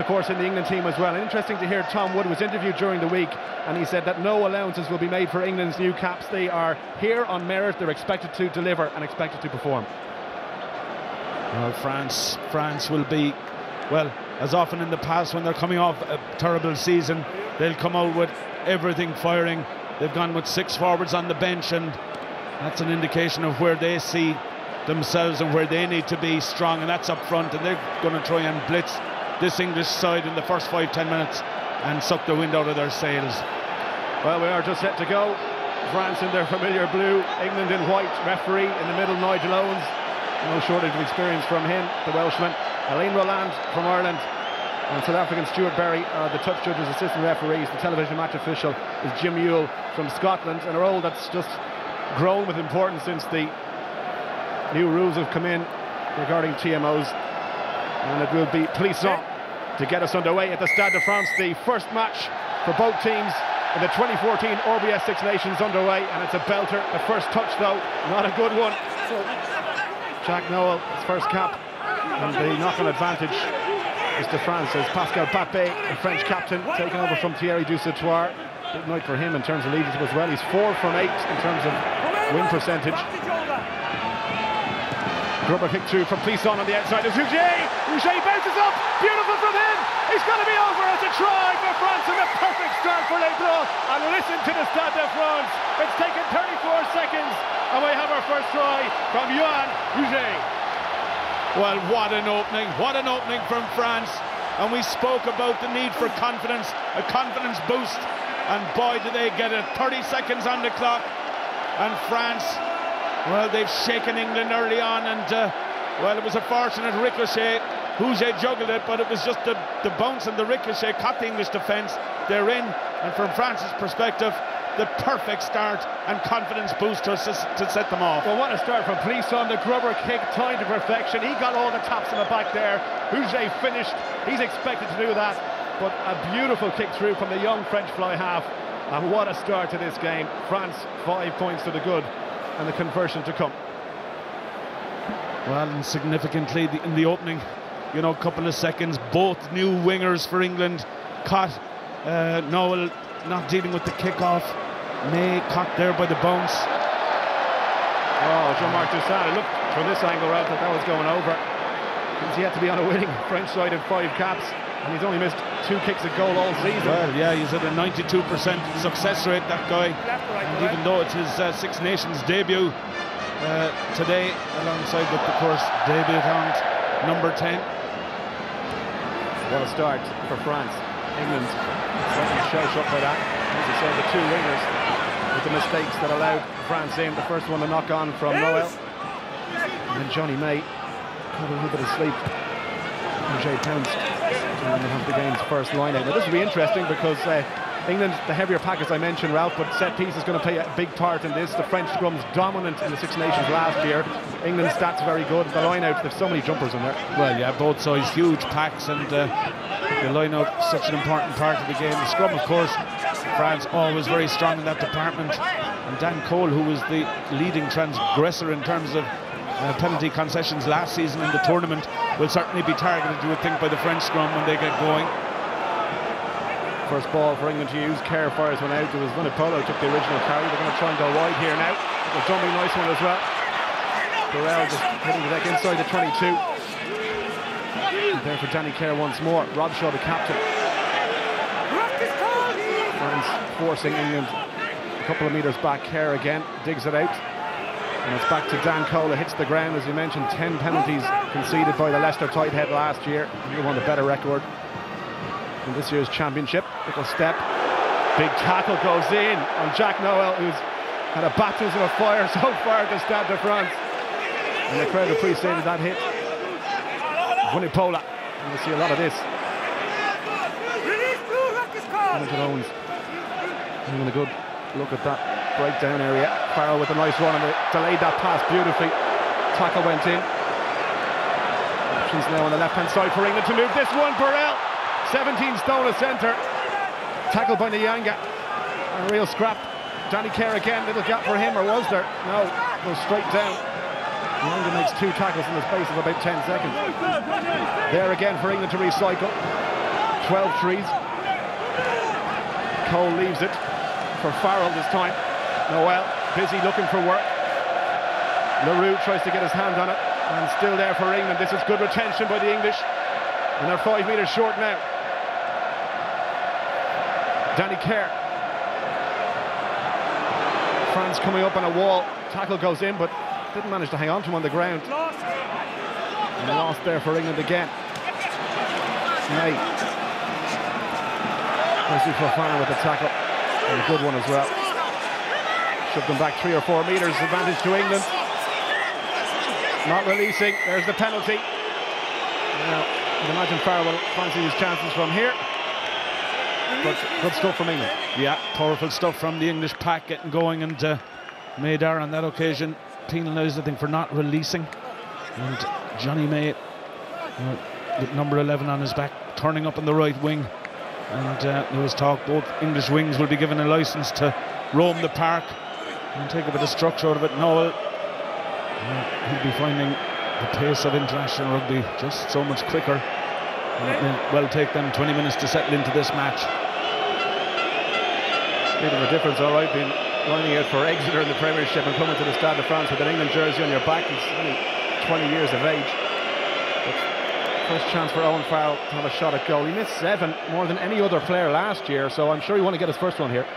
course, in the England team as well. And interesting to hear Tom Wood was interviewed during the week, and he said that no allowances will be made for England's new caps. They are here on merit. They're expected to deliver and expected to perform. Well, France will be, well, as often in the past when they're coming off a terrible season, they'll come out with everything firing. They've gone with 6 forwards on the bench, and that's an indication of where they see themselves and where they need to be strong, and that's up front. And they're going to try and blitz this English side in the first 5-10 minutes and suck the wind out of their sails. Well, we are just set to go. France in their familiar blue, England in white. Referee in the middle, Nigel Owens. No shortage of experience from him, the Welshman. Alain Roland from Ireland, and South African Stuart Berry are the touch judges, assistant referees. The television match official is Jim Ewell from Scotland, and a role that's just grown with importance since the new rules have come in regarding TMOs. And it will be Plisson to get us underway at the Stade de France. The first match for both teams in the 2014 RBS Six Nations underway, and it's a belter. The first touch, though, not a good one. Jack Noel, his first cap, and the knock-on advantage is to France as Pascal Bappé, the French captain, taking over from Thierry Dusautoir. Big night for him in terms of leadership as well. He's 4 from 8 in terms of win percentage. Grubber kick through from Plisson on the outside. There's Rouget. Rouget bounces up. Beautiful from him. He's going to be over. It's a try for France and a perfect start for Les Bleus. And listen to the Stade de France. It's taken 34 seconds and we have our first try from Johan Rouget. Well, what an opening from France. And we spoke about the need for confidence, a confidence boost. And boy, do they get it. 30 seconds on the clock. And France, well, they've shaken England early on, and well, it was a fortunate ricochet. Rouget juggled it, but it was just the bounce and the ricochet caught the English defence. They're in, and from France's perspective, the perfect start and confidence boost to set them off. Well, what a start from Plisson. The Grubber kick timed to perfection. He got all the taps in the back there. Rouget finished. He's expected to do that, but a beautiful kick through from the young French fly half. And what a start to this game. France 5 points to the good, and the conversion to come. Well, and significantly in the opening, you know, couple of seconds, both new wingers for England caught. Noel not dealing with the kickoff. May caught there by the bounce. Oh, Jean-Marc Toussaint, look from this angle, Ralph, that was going over. He's yet to be on a winning French side in 5 caps, and he's only missed 2 kicks at goal all season. Well, yeah, he's at a 92% success rate, that guy. And even though it's his Six Nations debut today, alongside with, of course, debutant number 10. What a start for France. England certainly shell-shocked by that. As you said, the 2 wingers with the mistakes that allowed France in. The first one to knock on from Noel, and then Johnny May had a little bit of sleep. Rouget pounced, and they have the game's first line out. Now this will be interesting because England, the heavier pack as I mentioned, Ralph, but set piece is going to play a big part in this. The French scrum's dominant in the Six Nations last year. England's stats very good. The line out, there's so many jumpers in there. Well, yeah, both sides, huge packs, and the line out such an important part of the game. The scrum, of course, France always very strong in that department. And Dan Cole, who was the leading transgressor in terms of penalty concessions last season in the tournament, will certainly be targeted, you would think, by the French scrum when they get going. First ball for England to use. Kerr fires one out. It was Vunipola who took the original carry. They're going to try and go wide here now. A jumping nice one as well. Burrell just hitting the deck inside the 22. And there for Danny Kerr once more. Rob Shaw, the captain. France forcing England a couple of metres back. Kerr again digs it out. And it's back to Dan Cole. It hits the ground, as you mentioned. 10 penalties conceded by the Leicester Tighthead last year. He won the better record in this year's championship. Little step, big tackle goes in on Jack Noel, who's had a baptism of fire so far at the Stade de France, and the crowd appreciated that hit. Vunipola, and we'll see a lot of this. Nigel Owens having a good look at that breakdown area. Farrell with a nice run, and they delayed that pass beautifully. Tackle went in. Options now on the left hand side for England to move this one. Burrell, 17 stone a centre, tackled by Nyanga, a real scrap. Danny Kerr again, little gap for him, or was there? No, goes straight down. Nyanga makes 2 tackles in the space of about 10 seconds. There again for England to recycle. 12 trees. Cole leaves it for Farrell this time. Noel busy looking for work. LaRue tries to get his hand on it, and still there for England. This is good retention by the English, and they're 5 metres short now. Danny Kerr. France coming up on a wall. Tackle goes in, but didn't manage to hang on to him on the ground. And lost there for England again. May. Wesley Fofana with the tackle. And a good one as well. Shoved them back 3 or 4 metres. Advantage to England. Not releasing. There's the penalty. Now, I'd imagine Farrell will fancy his chances from here. But good stuff from England. Yeah, powerful stuff from the English pack, getting going, and Maydar on that occasion penalised, I think, for not releasing. And Johnny May, with number 11 on his back, turning up on the right wing. And there was talk both English wings will be given a licence to roam the park and take a bit of structure out of it. Noel, he'll be finding the pace of international rugby just so much quicker. And it will well take them 20 minutes to settle into this match. Bit of a difference, all right, being lining out for Exeter in the Premiership and coming to the Stade de France with an England jersey on your back. He's only 20 years of age. But first chance for Owen Farrell to have a shot at goal. He missed 7, more than any other player last year, so I'm sure he want to get his first one here.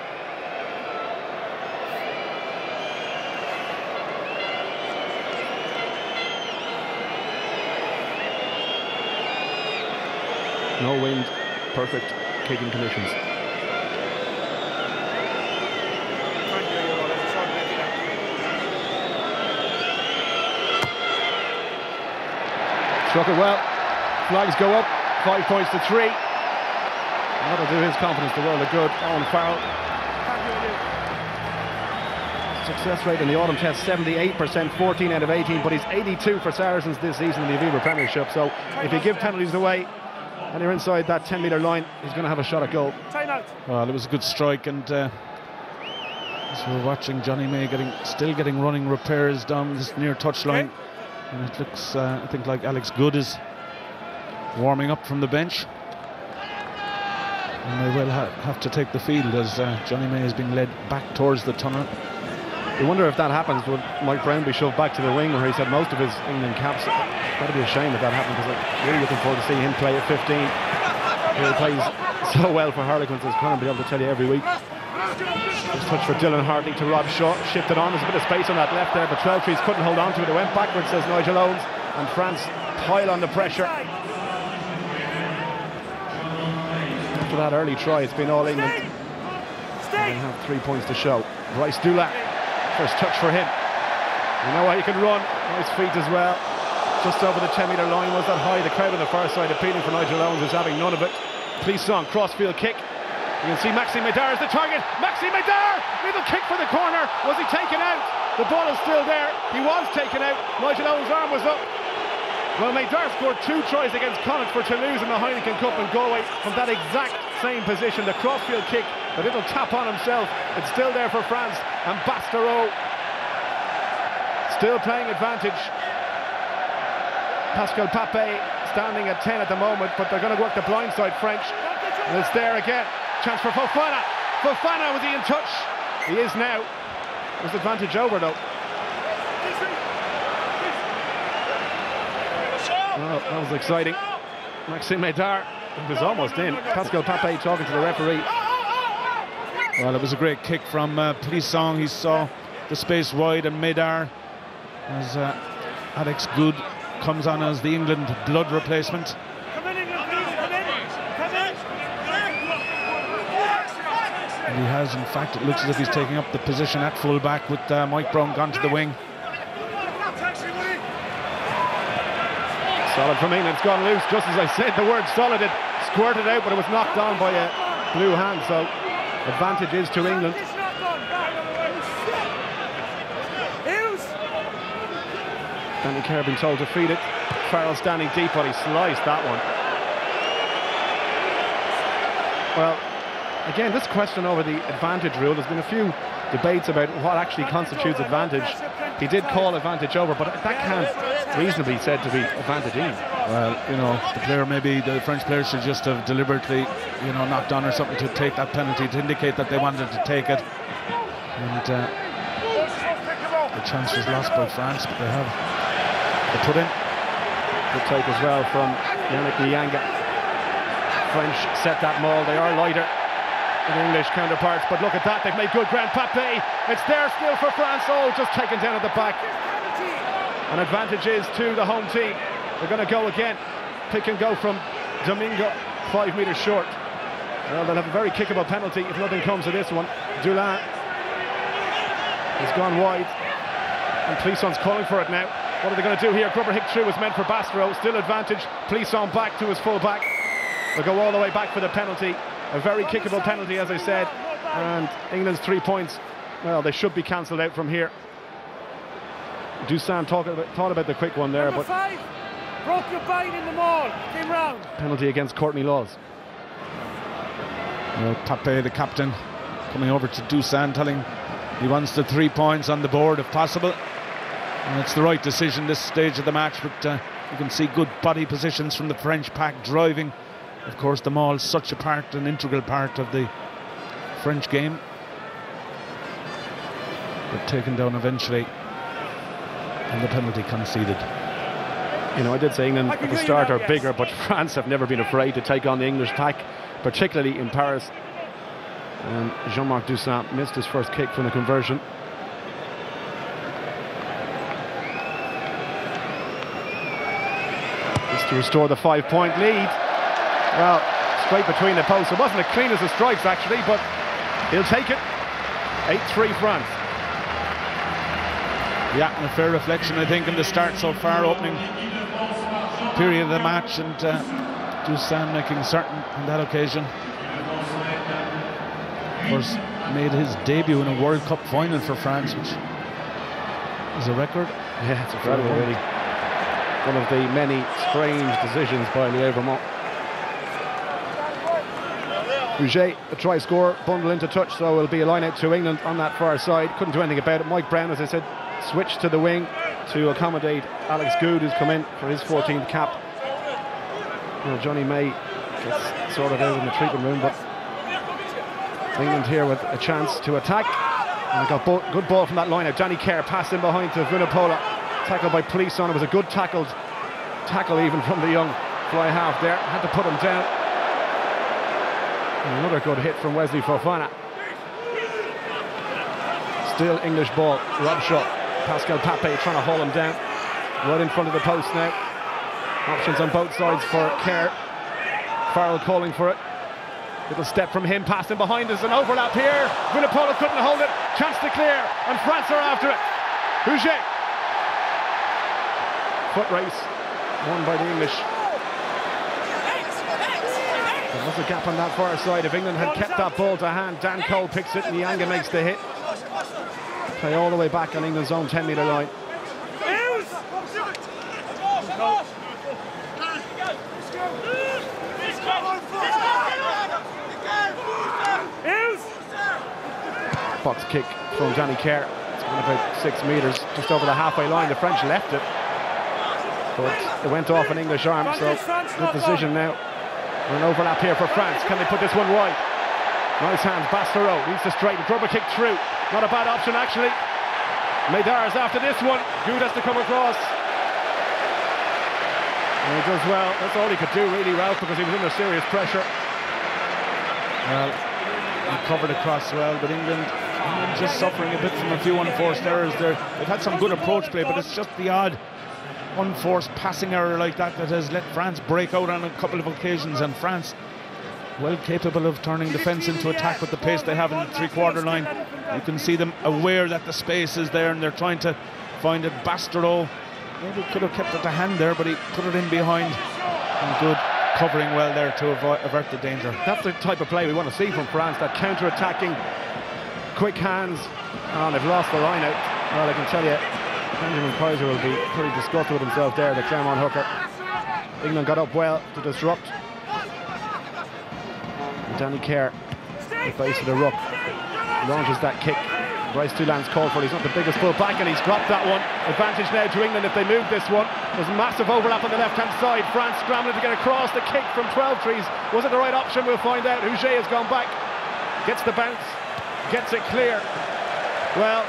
No wind, perfect kicking conditions. Struck it well. Flags go up. 5 points to 3. That'll do his confidence the world of good. Owen Farrell. Success rate in the autumn test 78%, 14 out of 18, but he's 82 for Saracens this season in the Aviva Premiership. So if you give penalties away and you're inside that 10-metre line, he's going to have a shot at goal. Well, it was a good strike, and as we're watching Johnny May still getting running repairs down this near touchline. And it looks, I think, like Alex Good is warming up from the bench. And they will have to take the field as Johnny May is being led back towards the tunnel. You wonder if that happens, would Mike Brown be shoved back to the wing where he's had most of his England caps? It's got to be a shame if that happened, because I'm really looking forward to seeing him play at 15. He plays so well for Harlequins, as Conor will be able to tell you every week. Just touch for Dylan Hartley to Rob Shaw, shifted on. There's a bit of space on that left there, but 12 trees couldn't hold on to it. It went backwards, says Nigel Owens, and France pile on the pressure. After that early try, it's been all England. They have 3 points to show. Bryce Dulac, first touch for him. You know what, he can run. Nice feet as well. Just over the 10-metre line. Was that high? The crowd on the far side appealing for Nigel Owens, who's having none of it. Plisson, crossfield kick. You can see Maxime Maydar as the target. Maxime Maydar! Little kick for the corner. Was he taken out? The ball is still there. He was taken out. Nigel Owens' arm was up. Well, Maydar scored 2 tries against Connacht for Toulouse in the Heineken Cup in Galway from that exact same position. The crossfield kick, the little tap on himself. It's still there for France. And Bastereau still playing advantage. Pascal Papé standing at 10 at the moment, but they're going to work the blindside French. And it's there again. Chance for Fofana. Fofana, was he in touch? He is now. There's advantage over though. Well, that was exciting. Maxime Maydar was almost in. Pascal Papé talking to the referee. Well, it was a great kick from Plisson. He saw the space wide, and Maydar, as Alex Good comes on as the England blood replacement. And he has, in fact, it looks as if he's taking up the position at full back with Mike Brown gone to the wing. Solid from England, it's gone loose, just as I said the word solid. It squirted out, but it was knocked down by a blue hand, so advantage is to England. Danny Kerr been told to feed it. Farrell standing deep, but he sliced that one. Well, again, this question over the advantage rule, there's been a few debates about what actually constitutes advantage. He did call advantage over, but that can't reasonably be said to be advantage England. Well, you know, the French player should just have deliberately, you know, knocked on or something to take that penalty to indicate that they wanted to take it. And the chance was lost by France, but they put in. Good take as well from Yannick Nyanga. French set that maul. They are lighter than English counterparts, but look at that, they've made good ground. Papé, it's there still for France. Oh, just taken down at the back. And advantage is to the home team. They're going to go again. Pick and go from Domingo, 5 metres short. Well, they'll have a very kickable penalty if nothing comes of this one. Dulin has gone wide, and Plisson's calling for it now. What are they going to do here? Grubber hit through, was meant for Bastareaud. Still advantage. Plisson back to his full back. They'll go all the way back for the penalty. A very kickable penalty, as I said. And England's 3 points, well, they should be cancelled out from here. Dusan thought about the quick one there, but broke your bite in the maul, came round. Penalty against Courtney Laws. Well, Papé, the captain, coming over to Dusan, telling he wants the 3 points on the board if possible. And it's the right decision this stage of the match, but you can see good body positions from the French pack driving. Of course, the maul is such an integral part of the French game. But taken down eventually, and the penalty conceded. You know, I did say England at the start are bigger, but France have never been afraid to take on the English pack, particularly in Paris. And Jean-Marc Dusan missed his first kick from the conversion. Just to restore the 5-point lead. Well, straight between the posts. It wasn't as clean as the strikes, actually, but he'll take it. 8-3 France. Yeah, and a fair reflection, I think, in the start so far, opening period of the match, and Dusan making certain on that occasion. Of course, made his debut in a World Cup final for France, which is a record. Yeah, it's incredible, really. One of the many strange decisions by Lièvre Vermont. Rouget, a try score, bundle into touch, so it'll be a line out to England on that far side. Couldn't do anything about it. Mike Brown, as I said, switched to the wing to accommodate Alex Goode, who's come in for his 14th cap. Well, Johnny May gets sorted out in the treatment room, but England here with a chance to attack. And got good ball from that line out. Danny Kerr passed in behind to Vunipola. Tackled by Plisson. It was a good tackle even from the young fly half there. Had to put him down. And another good hit from Wesley Fofana. Still English ball. Rob Shaw. Pascal Papé trying to haul him down. Right in front of the post now. Options on both sides for Kerr. Farrell calling for it. Little step from him, passing behind. There's an overlap here. Vunipola couldn't hold it. Chance to clear, and France are after it. Rouget. Foot race, won by the English. There was a gap on that far side. If England had kept that ball to hand, Dan Cole picks it and Nyanga makes the hit. Play all the way back on England's own 10-metre line. Box kick from Danny Kerr. It's gone about 6 metres, just over the halfway line. The French left it, but it went off an English arm, so good decision now. An overlap here for France. Can they put this one wide? Nice hands. Bastareaud needs to straighten. Grubber kick through. Not a bad option, actually. Médard's after this one. Goode has to come across. And he does well. That's all he could do, really, Ralph, because he was under serious pressure. Well, he covered across well, but England just suffering a bit from a few unforced errors there. They've had some good approach play, but it's just the odd unforced passing error like that has let France break out on a couple of occasions, and France well capable of turning defence into attack with the pace they have in the three-quarter line. You can see them aware that the space is there and they're trying to find it. Bastareaud maybe could have kept it to hand there, but he put it in behind, and good covering well there to avert the danger. That's the type of play we want to see from France, that counter-attacking, quick hands. Oh, they've lost the line out. Well, I can tell you, Benjamin Kaiser will be pretty disgusted with himself there, the Clermont hooker. England got up well to disrupt. And Danny Kerr the base of the ruck. Launches that kick. Bryce Doolan's called for it. He's not the biggest full back, and he's dropped that one. Advantage now to England if they move this one. There's massive overlap on the left-hand side. France scrambling to get across. The kick from 12 trees. Was it the right option? We'll find out. Huget has gone back. Gets the bounce. Gets it clear. Well,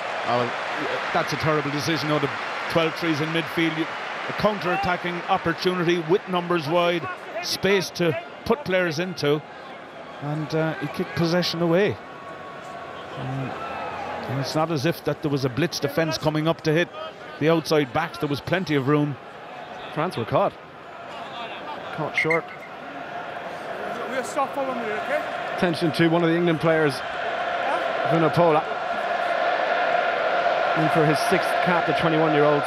that's a terrible decision. The 12 trees in midfield. A counter-attacking opportunity with numbers wide. Space to put players into. And he kicked possession away. And it's not as if that there was a blitz defence coming up to hit the outside backs. There was plenty of room. France were caught short. We'll stop following you, okay? Attention to one of the England players, Vunipola, in for his 6th cap, the 21-year-old.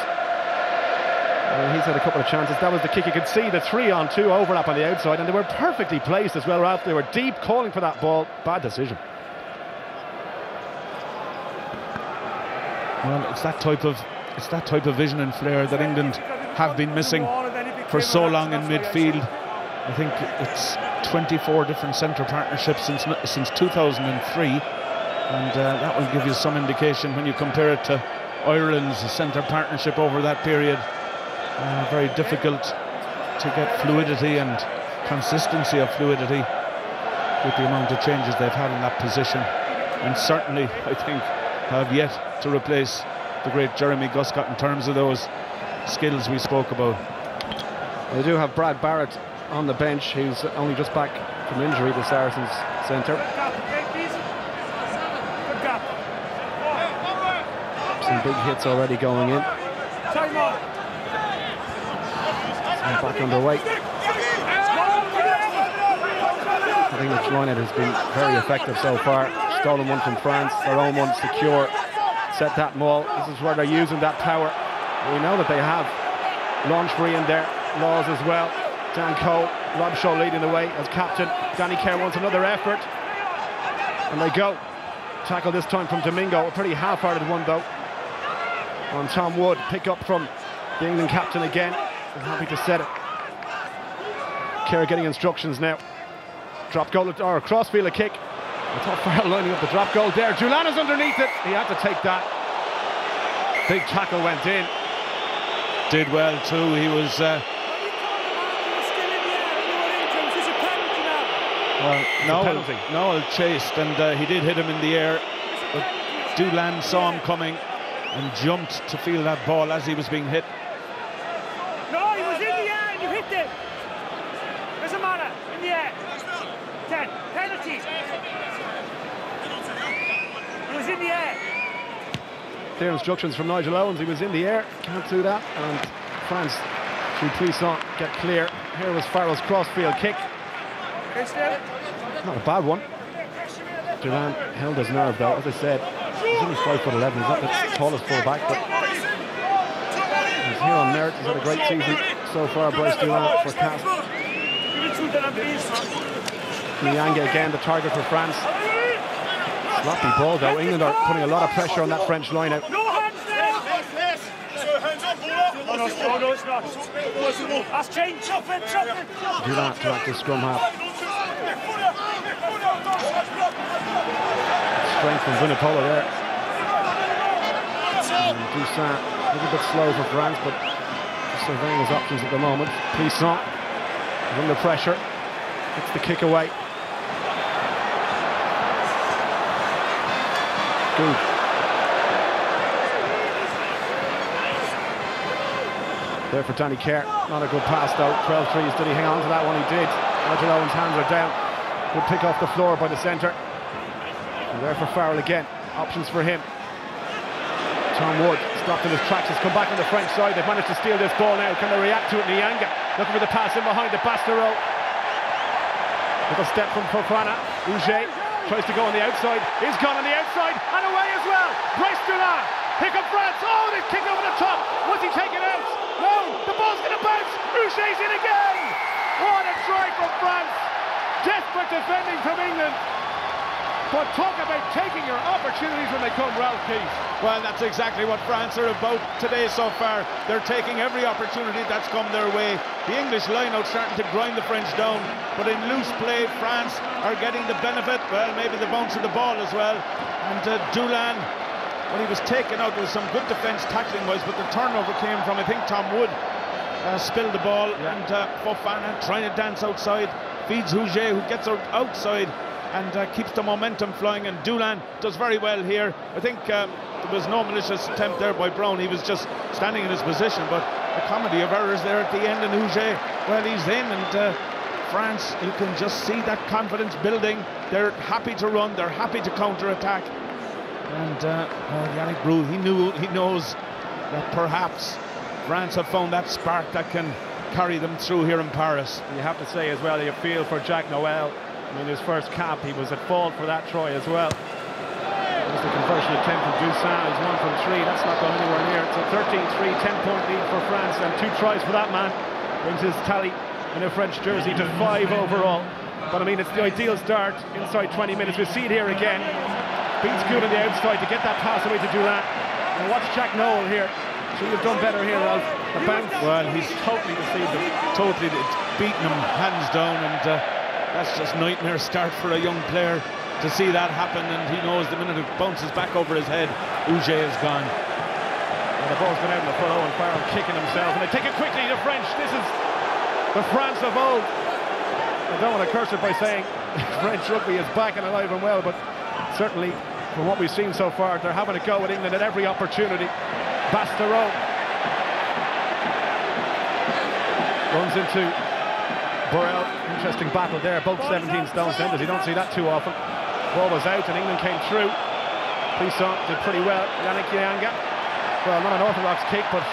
He's had a couple of chances. That was the kick. You could see the 3-on-2 overlap on the outside, and they were perfectly placed as well, Ralph. They were deep, calling for that ball. Bad decision. Well, it's that type of vision and flair that England have been missing for so long in midfield. I think it's 24 different centre partnerships since 2003, and that will give you some indication when you compare it to Ireland's centre partnership over that period. Very difficult to get fluidity and consistency of fluidity with the amount of changes they've had in that position, and certainly I think have yet to replace the great Jeremy Guscott in terms of those skills we spoke about. They do have Brad Barrett on the bench, who's only just back from injury, the Saracens centre. Some big hits already going in. And back underway. I think the line-out has been very effective so far. Stolen one from France, their own one secure. Set that maul. This is where they're using that power. We know that they have Launchbury in there, Laws as well. Dan Cole, Rob Shaw leading the way as captain. Danny Kerr wants another effort. And they go. Tackle this time from Domingo. A pretty half-hearted one though. On Tom Wood. Pick up from the England captain again. I'm happy to set it. Kerr getting instructions now. Drop goal or crossfield kick. I thought Farrell lining up the drop goal there. Doolan is underneath it. He had to take that. Big tackle went in. Did well too. He was Noel chased, and he did hit him in the air, but Doolan saw him coming and jumped to feel that ball as he was being hit. No, he was in the air and you hit it. Doesn't matter, in the air. 10, penalty. He was in the air. Clear instructions from Nigel Owens. He was in the air, can't do that, and France through Puissant get clear. Here was Farrell's crossfield kick. Not a bad one. Doolan held his nerve though. As I said, he's only 5'11". He's not the tallest full-back, but he's here on merit. He's had a great season so far. Bryce Doolan for Cast. Nianga again, the target for France. Sloppy ball though. England are putting a lot of pressure on that French line out. No hands there! No, it's not. That's changed. Doolan to act as scrum half. Strength from Vunipola there. And Toussaint, a little bit slow for France, but surveying his options at the moment. Puissant under pressure. Gets the kick away. Good. There for Danny Kerr. Not a good pass though. 12-3s. Did he hang on to that one? He did. Nigel Owens' hands are down. Good pick off the floor by the centre. And there for Farrell again. Options for him. Tom Wood stopped in his tracks. Has come back on the French side. They've managed to steal this ball now. Can they react to it? Nianga looking for the pass in behind the Bastero. Little step from Fofana. Huget tries to go on the outside. He's gone on the outside and away as well. Bryce Doolan. Pick up France. Oh, they kick over the top. Was he taken out? No. The ball's going to bounce. Huget's in again. What a try from France. Desperate defending from England. But talk about taking your opportunities when they come, Ralph Keys. Well, that's exactly what France are about today so far. They're taking every opportunity that's come their way. The English line-out starting to grind the French down, but in loose play, France are getting the benefit. Well, maybe the bounce of the ball as well. And Dulin, when he was taken out, there was some good defence tackling-wise, but the turnover came from, I think, Tom Wood. Spilled the ball, and Fofana trying to dance outside, feeds Huget, who gets outside and keeps the momentum flying, and Dulin does very well here. I think there was no malicious attempt there by Brown. He was just standing in his position, but a comedy of errors there at the end, and Huget, well, he's in, and France, you can just see that confidence building. They're happy to run, they're happy to counter-attack, and Yannick Roux, he knows that perhaps France have found that spark that can carry them through here in Paris. You have to say as well, you feel for Jack Noel. In his first cap, he was at fault for that try as well. It was the conversion attempt from Dusan. He's 1 from 3. That's not going anywhere near. It's a 13-3, 10-point lead for France, and 2 tries for that man. Brings his tally in a French jersey to 5 overall. But I mean, it's the ideal start inside 20 minutes. We see it here again. Beats good on the outside to get that pass away to Dulin. And watch Jack Noel here. Should have done better here, Ralph. The bounce. Well, he's totally deceived him. Totally beaten him hands down, and that's just nightmare start for a young player to see that happen, and he knows the minute it bounces back over his head, Huget is gone. And the ball's gone out in the front, Owen Farrell kicking himself, and they take it quickly, the French. This is the France of old. I don't want to curse it by saying French rugby is back and alive and well, but certainly from what we've seen so far, they're having a go at England at every opportunity. Bastereau runs into Burrell. Interesting battle there, both 17 stone centres. You don't see that too often. Ball was out and England came through. Plisson did pretty well. Yannick Yanga, well, not an orthodox kick, but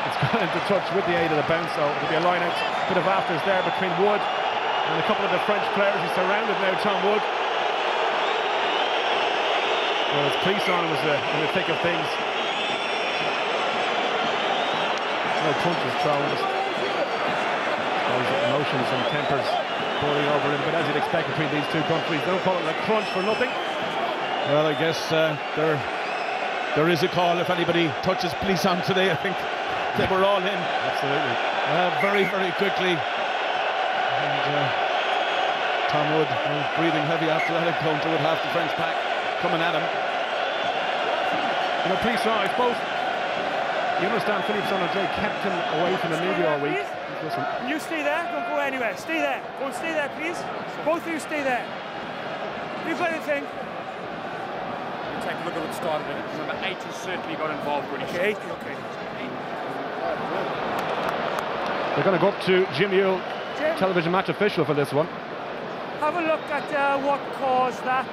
it's gone into touch with the aid of the bounce, so it'll be a line out. Bit of afters there between Wood and a couple of the French players. He's surrounded now, Tom Wood. Whereas Plisson was in the thick of things. No punches thrown, just emotions and tempers boiling over him, but as you'd expect between these two countries, don't call it a crunch for nothing. Well, I guess there is a call if anybody touches Plisson today. I think they were all in. Absolutely. Very, very quickly. And Tom Wood breathing heavy after that encounter with half the French pack coming at him. You know, Plisson, I suppose, you understand Philippe Sonandre kept him away from the media all week. Listen. You stay there, don't go anywhere. Stay there. Go and stay there, please. Both of you stay there. You've got anything? Take a look at what started it. Number 8 has certainly got involved when he Okay, okay. They're going to go up to Jim Yule, Jim, television match official for this one. have a look at what caused that.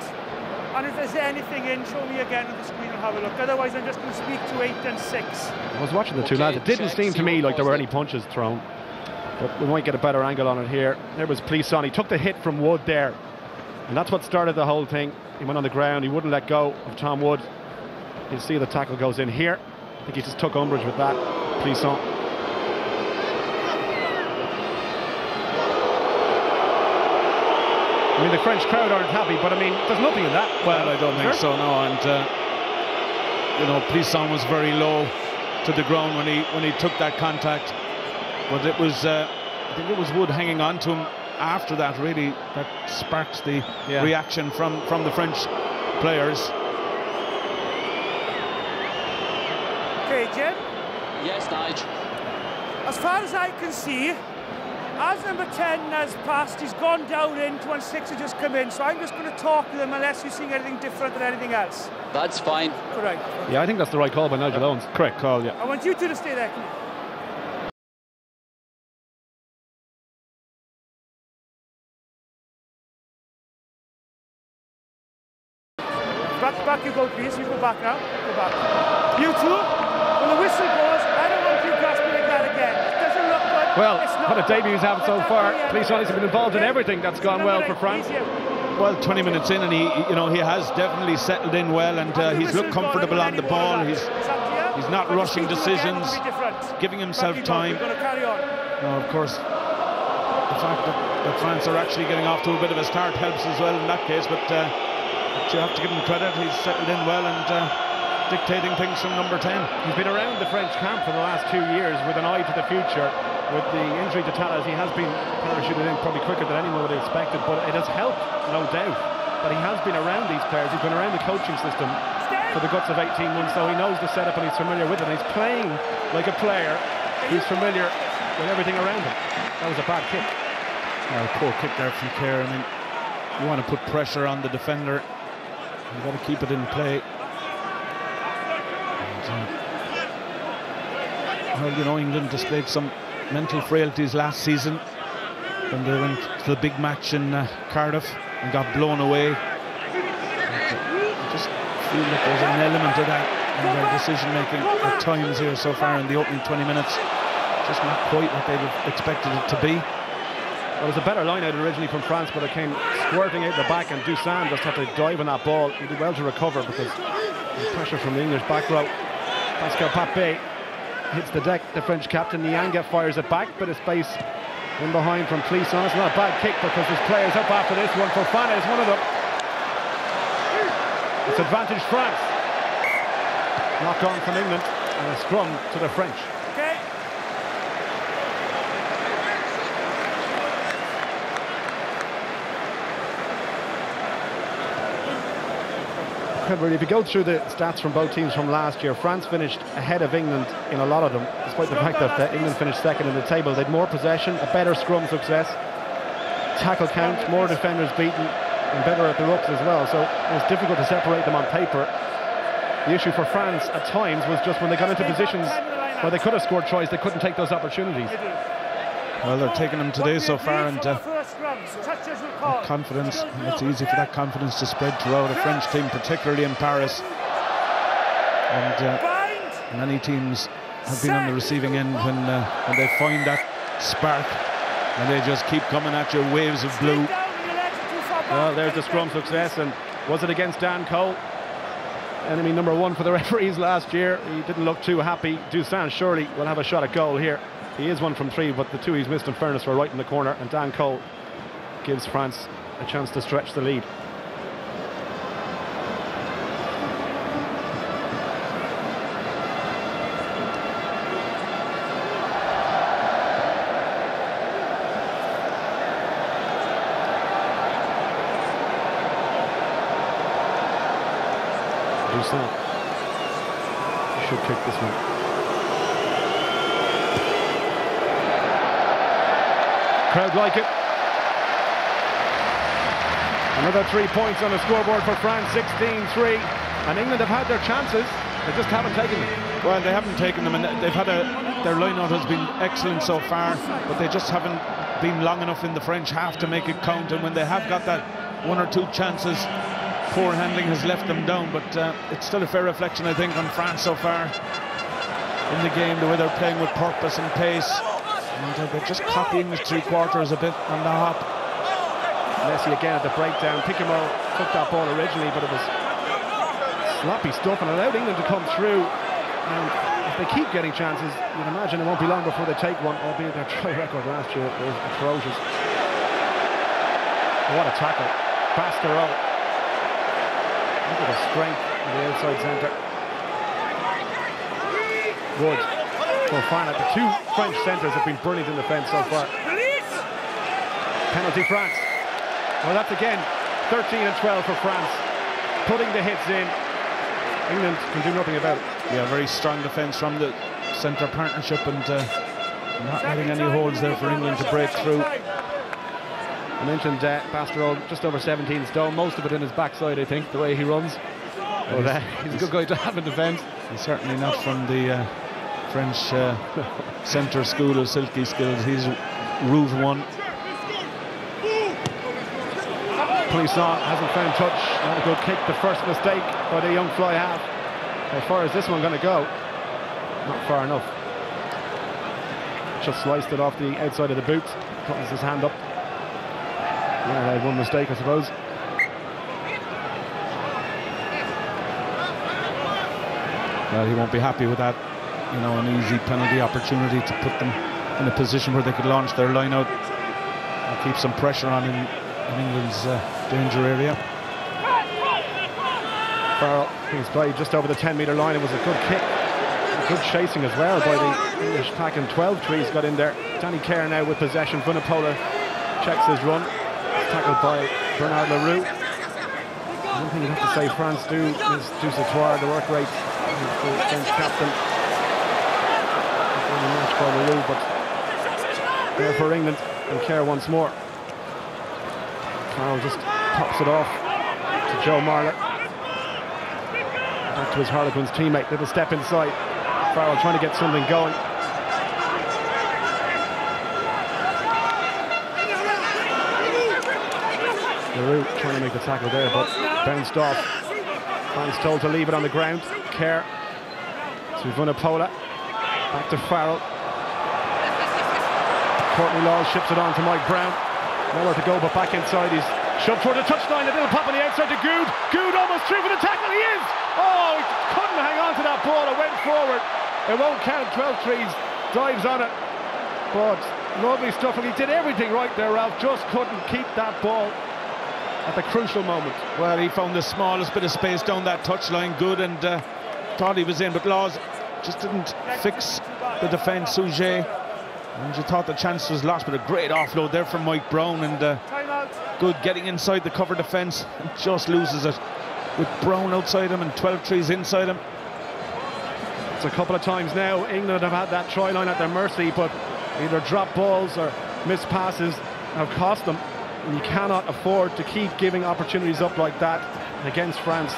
And if there's anything in, show me again on the screen and have a look. Otherwise, I'm just going to speak to 8 and 6. I was watching the two lads. It didn't seem to me like there were any punches thrown. But we might get a better angle on it here. There was Plisson. He took the hit from Wood there. And that's what started the whole thing. He went on the ground. He wouldn't let go of Tom Wood. You see the tackle goes in here. I think he just took umbrage with that, Plisson. I mean, the French crowd aren't happy, but I mean, there's nothing in that. Well, I don't think so, no. And you know, Plisson was very low to the ground when he took that contact. But it was, I think it was Wood hanging on to him after that, really, that sparks the reaction from the French players. Okay, Jim? Yes, Nige. As far as I can see, as number 10 has passed, he's gone down into and 6 has just come in. So I'm just going to talk to them unless you're seeing anything different than anything else. That's fine. Correct. Yeah, I think that's the right call by Nigel Owens. Correct call, yeah. I want you two to stay there. Come on. Back you go, please. You go back now. Go back. You two, when the whistle goes, I don't want you grasping like that again. It doesn't look good. Well, what a debut he's had so far. Plisson has been involved in everything that's gone well for France. Well, 20 minutes in, and he has definitely settled in well, and he's looked comfortable on the ball. He's not rushing decisions, giving himself time. Now, of course, the fact that France are actually getting off to a bit of a start helps as well in that case, but But you have to give him credit. He's settled in well and dictating things from number 10. He's been around the French camp for the last 2 years with an eye to the future. With the injury to Talas, he has been parachuted in probably quicker than anyone would have expected, but it has helped, no doubt, that he has been around these players. He's been around the coaching system for the guts of 18 months, so he knows the setup and he's familiar with it. And he's playing like a player who's familiar with everything around him. That was a bad kick. Poor kick there from Kerr. I mean, you want to put pressure on the defender. You've got to keep it in play. Well, you know, England displayed some mental frailties last season when they went to the big match in Cardiff and got blown away. I just feel that there's an element of that in their decision making at times here so far in the opening 20 minutes. Just not quite what they'd have expected it to be. Well, it was a better line out originally from France, but it came squirting out the back, and Dusan just had to dive on that ball. He did well to recover because the pressure from the English back row. Pascal Papé hits the deck, the French captain. Nyanga fires it back, bit of space in behind from Clisson. It's not a bad kick because there's players up after this one. Fofana is one of them. It's advantage France. Knock on from England and a scrum to the French. If you go through the stats from both teams from last year, France finished ahead of England in a lot of them, despite the fact that England finished second in the table. They had more possession, a better scrum success, tackle count, more defenders beaten, and better at the rucks as well. So it was difficult to separate them on paper. The issue for France at times was just when they got into positions where they could have scored tries, they couldn't take those opportunities. Well, they're taking them today so far, and confidence, and it's easy for that confidence to spread throughout a French team, particularly in Paris. And many teams have been on the receiving end when they find that spark, and they just keep coming at you, waves of blue. Well, there's the scrum success, and was it against Dan Cole? Enemy number 1 for the referees last year. He didn't look too happy. Dusan surely will have a shot at goal here. He is 1 from 3, but the 2 he's missed in fairness were right in the corner, and Dan Cole gives France a chance to stretch the lead. Dusan should kick this one. Crowd like it. Another 3 points on the scoreboard for France, 16-3. And England have had their chances, they just haven't taken them. Well, they haven't taken them, and they've had their line-out has been excellent so far, but they just haven't been long enough in the French half to make it count. And when they have got that 1 or 2 chances, poor handling has left them down. But it's still a fair reflection, I think, on France so far in the game, the way they're playing with purpose and pace. And they're just copying the 3 quarters a bit on the hop. Messi again at the breakdown. Piquemo took that ball originally, but it was sloppy stuff and allowed England to come through. And if they keep getting chances, you'd imagine it won't be long before they take one, albeit their try record last year was atrocious. What a tackle. Bastero. Look at the strength in the outside centre. Wood. Fofana. The 2 French centres have been brilliant in defence so far. Penalty France. Well, that's again 13 and 12 for France, putting the hits in. England can do nothing about it. Yeah, very strong defence from the centre partnership, and not letting any holes there for England to break through. I mentioned Bastero, just over 17 stone, most of it in his backside, I think, the way he runs. Well, he's a good guy to have in defence. He's certainly not from the French centre school of silky skills. He's route 1. Clisson hasn't found touch. Not a good kick. The first mistake by the young fly half. How far is this one going to go? Not far enough. Just sliced it off the outside of the boot. Puts his hand up. Yeah, they had one mistake, I suppose. Well, he won't be happy with that. You know, an easy penalty opportunity to put them in a position where they could launch their line out and keep some pressure on in England's danger area. Farrell, he's played just over the 10-metre line. It was a good kick. Good chasing as well by the English pack, and 12 trees got in there. Danny Kerr now with possession. Vunipola checks his run. Tackled by Bernard Leroux. One thing you have to say France do is Dusatoir, the work rate, the French captain. The match by Leroux, but there for England, and Kerr once more. Farrell just pops it off to Joe Marler. Back to his Harlequins teammate. Little step inside. Farrell trying to get something going. Leroux trying to make the tackle there, but bounced off. Fans told to leave it on the ground. Kerr to Vunipola. Back to Farrell. Courtney Laws ships it on to Mike Brown. Nowhere to go but back inside. He's shoved toward the touchline. A little pop on the outside to Good. Good almost through for the tackle. He is! Oh, he couldn't hang on to that ball. It went forward. It won't count. 12 trees dives on it. But lovely stuff. And he did everything right there, Ralph. Just couldn't keep that ball at the crucial moment. Well, he found the smallest bit of space down that touchline. Good, and thought he was in, but Laws just didn't fix the defence. Sujet, and you thought the chance was lost, but a great offload there from Mike Brown, and Good getting inside the cover defence and just loses it with Brown outside him and 12 trees inside him. It's a couple of times now England have had that try line at their mercy, but either drop balls or missed passes have cost them, and you cannot afford to keep giving opportunities up like that against France,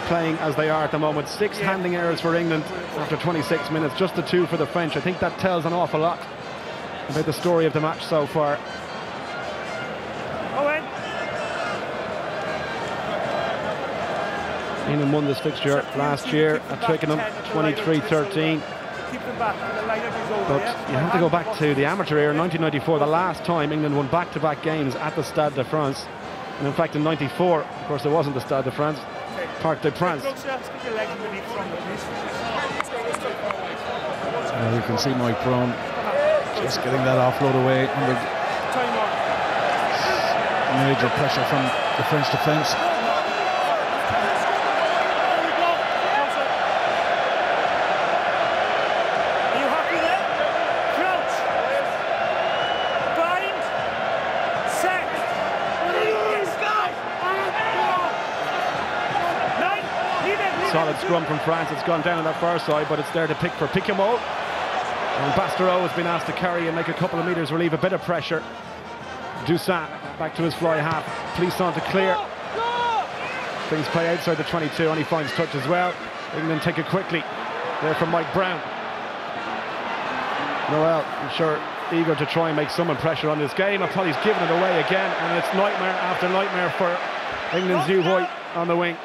playing as they are at the moment. 6 handling errors for England after 26 minutes, just the 2 for the French. I think that tells an awful lot about the story of the match so far. England won this fixture last year at Twickenham, 23-13. But you have to go back to the amateur era, 1994, the last time England won back-to-back games at the Stade de France. And in fact in 94, of course, there wasn't the Stade de France, Parc des Princes. You can see Mike Brown just getting that offload away under major pressure from the French defence. Solid scrum from France. It's gone down on that far side, but it's there to pick for Piquemol. And Bastereau has been asked to carry and make a couple of metres, relieve a bit of pressure. Doussaint back to his fly half. Plisson to clear. Things play outside the 22, and he finds touch as well. England take it quickly. There from Mike Brown. Noel, I'm sure, eager to try and make some pressure on this game. I thought he's given it away again, and it's nightmare after nightmare for England's new boy on the wing.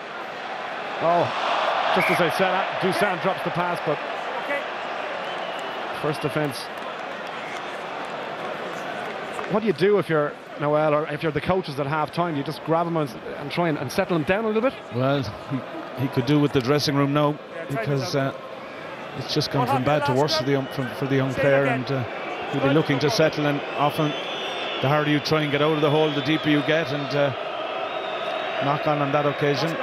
Oh, just as I said that, Doussaint drops the pass, but first defence. What do you do if you're Noel, or if you're the coaches at half-time? You just grab him and try and settle him down a little bit? Well, he could do with the dressing room now, because it's just gone from bad to worse for the young player, and he'll be looking to settle, and often the harder you try and get out of the hole, the deeper you get, and knock on that occasion.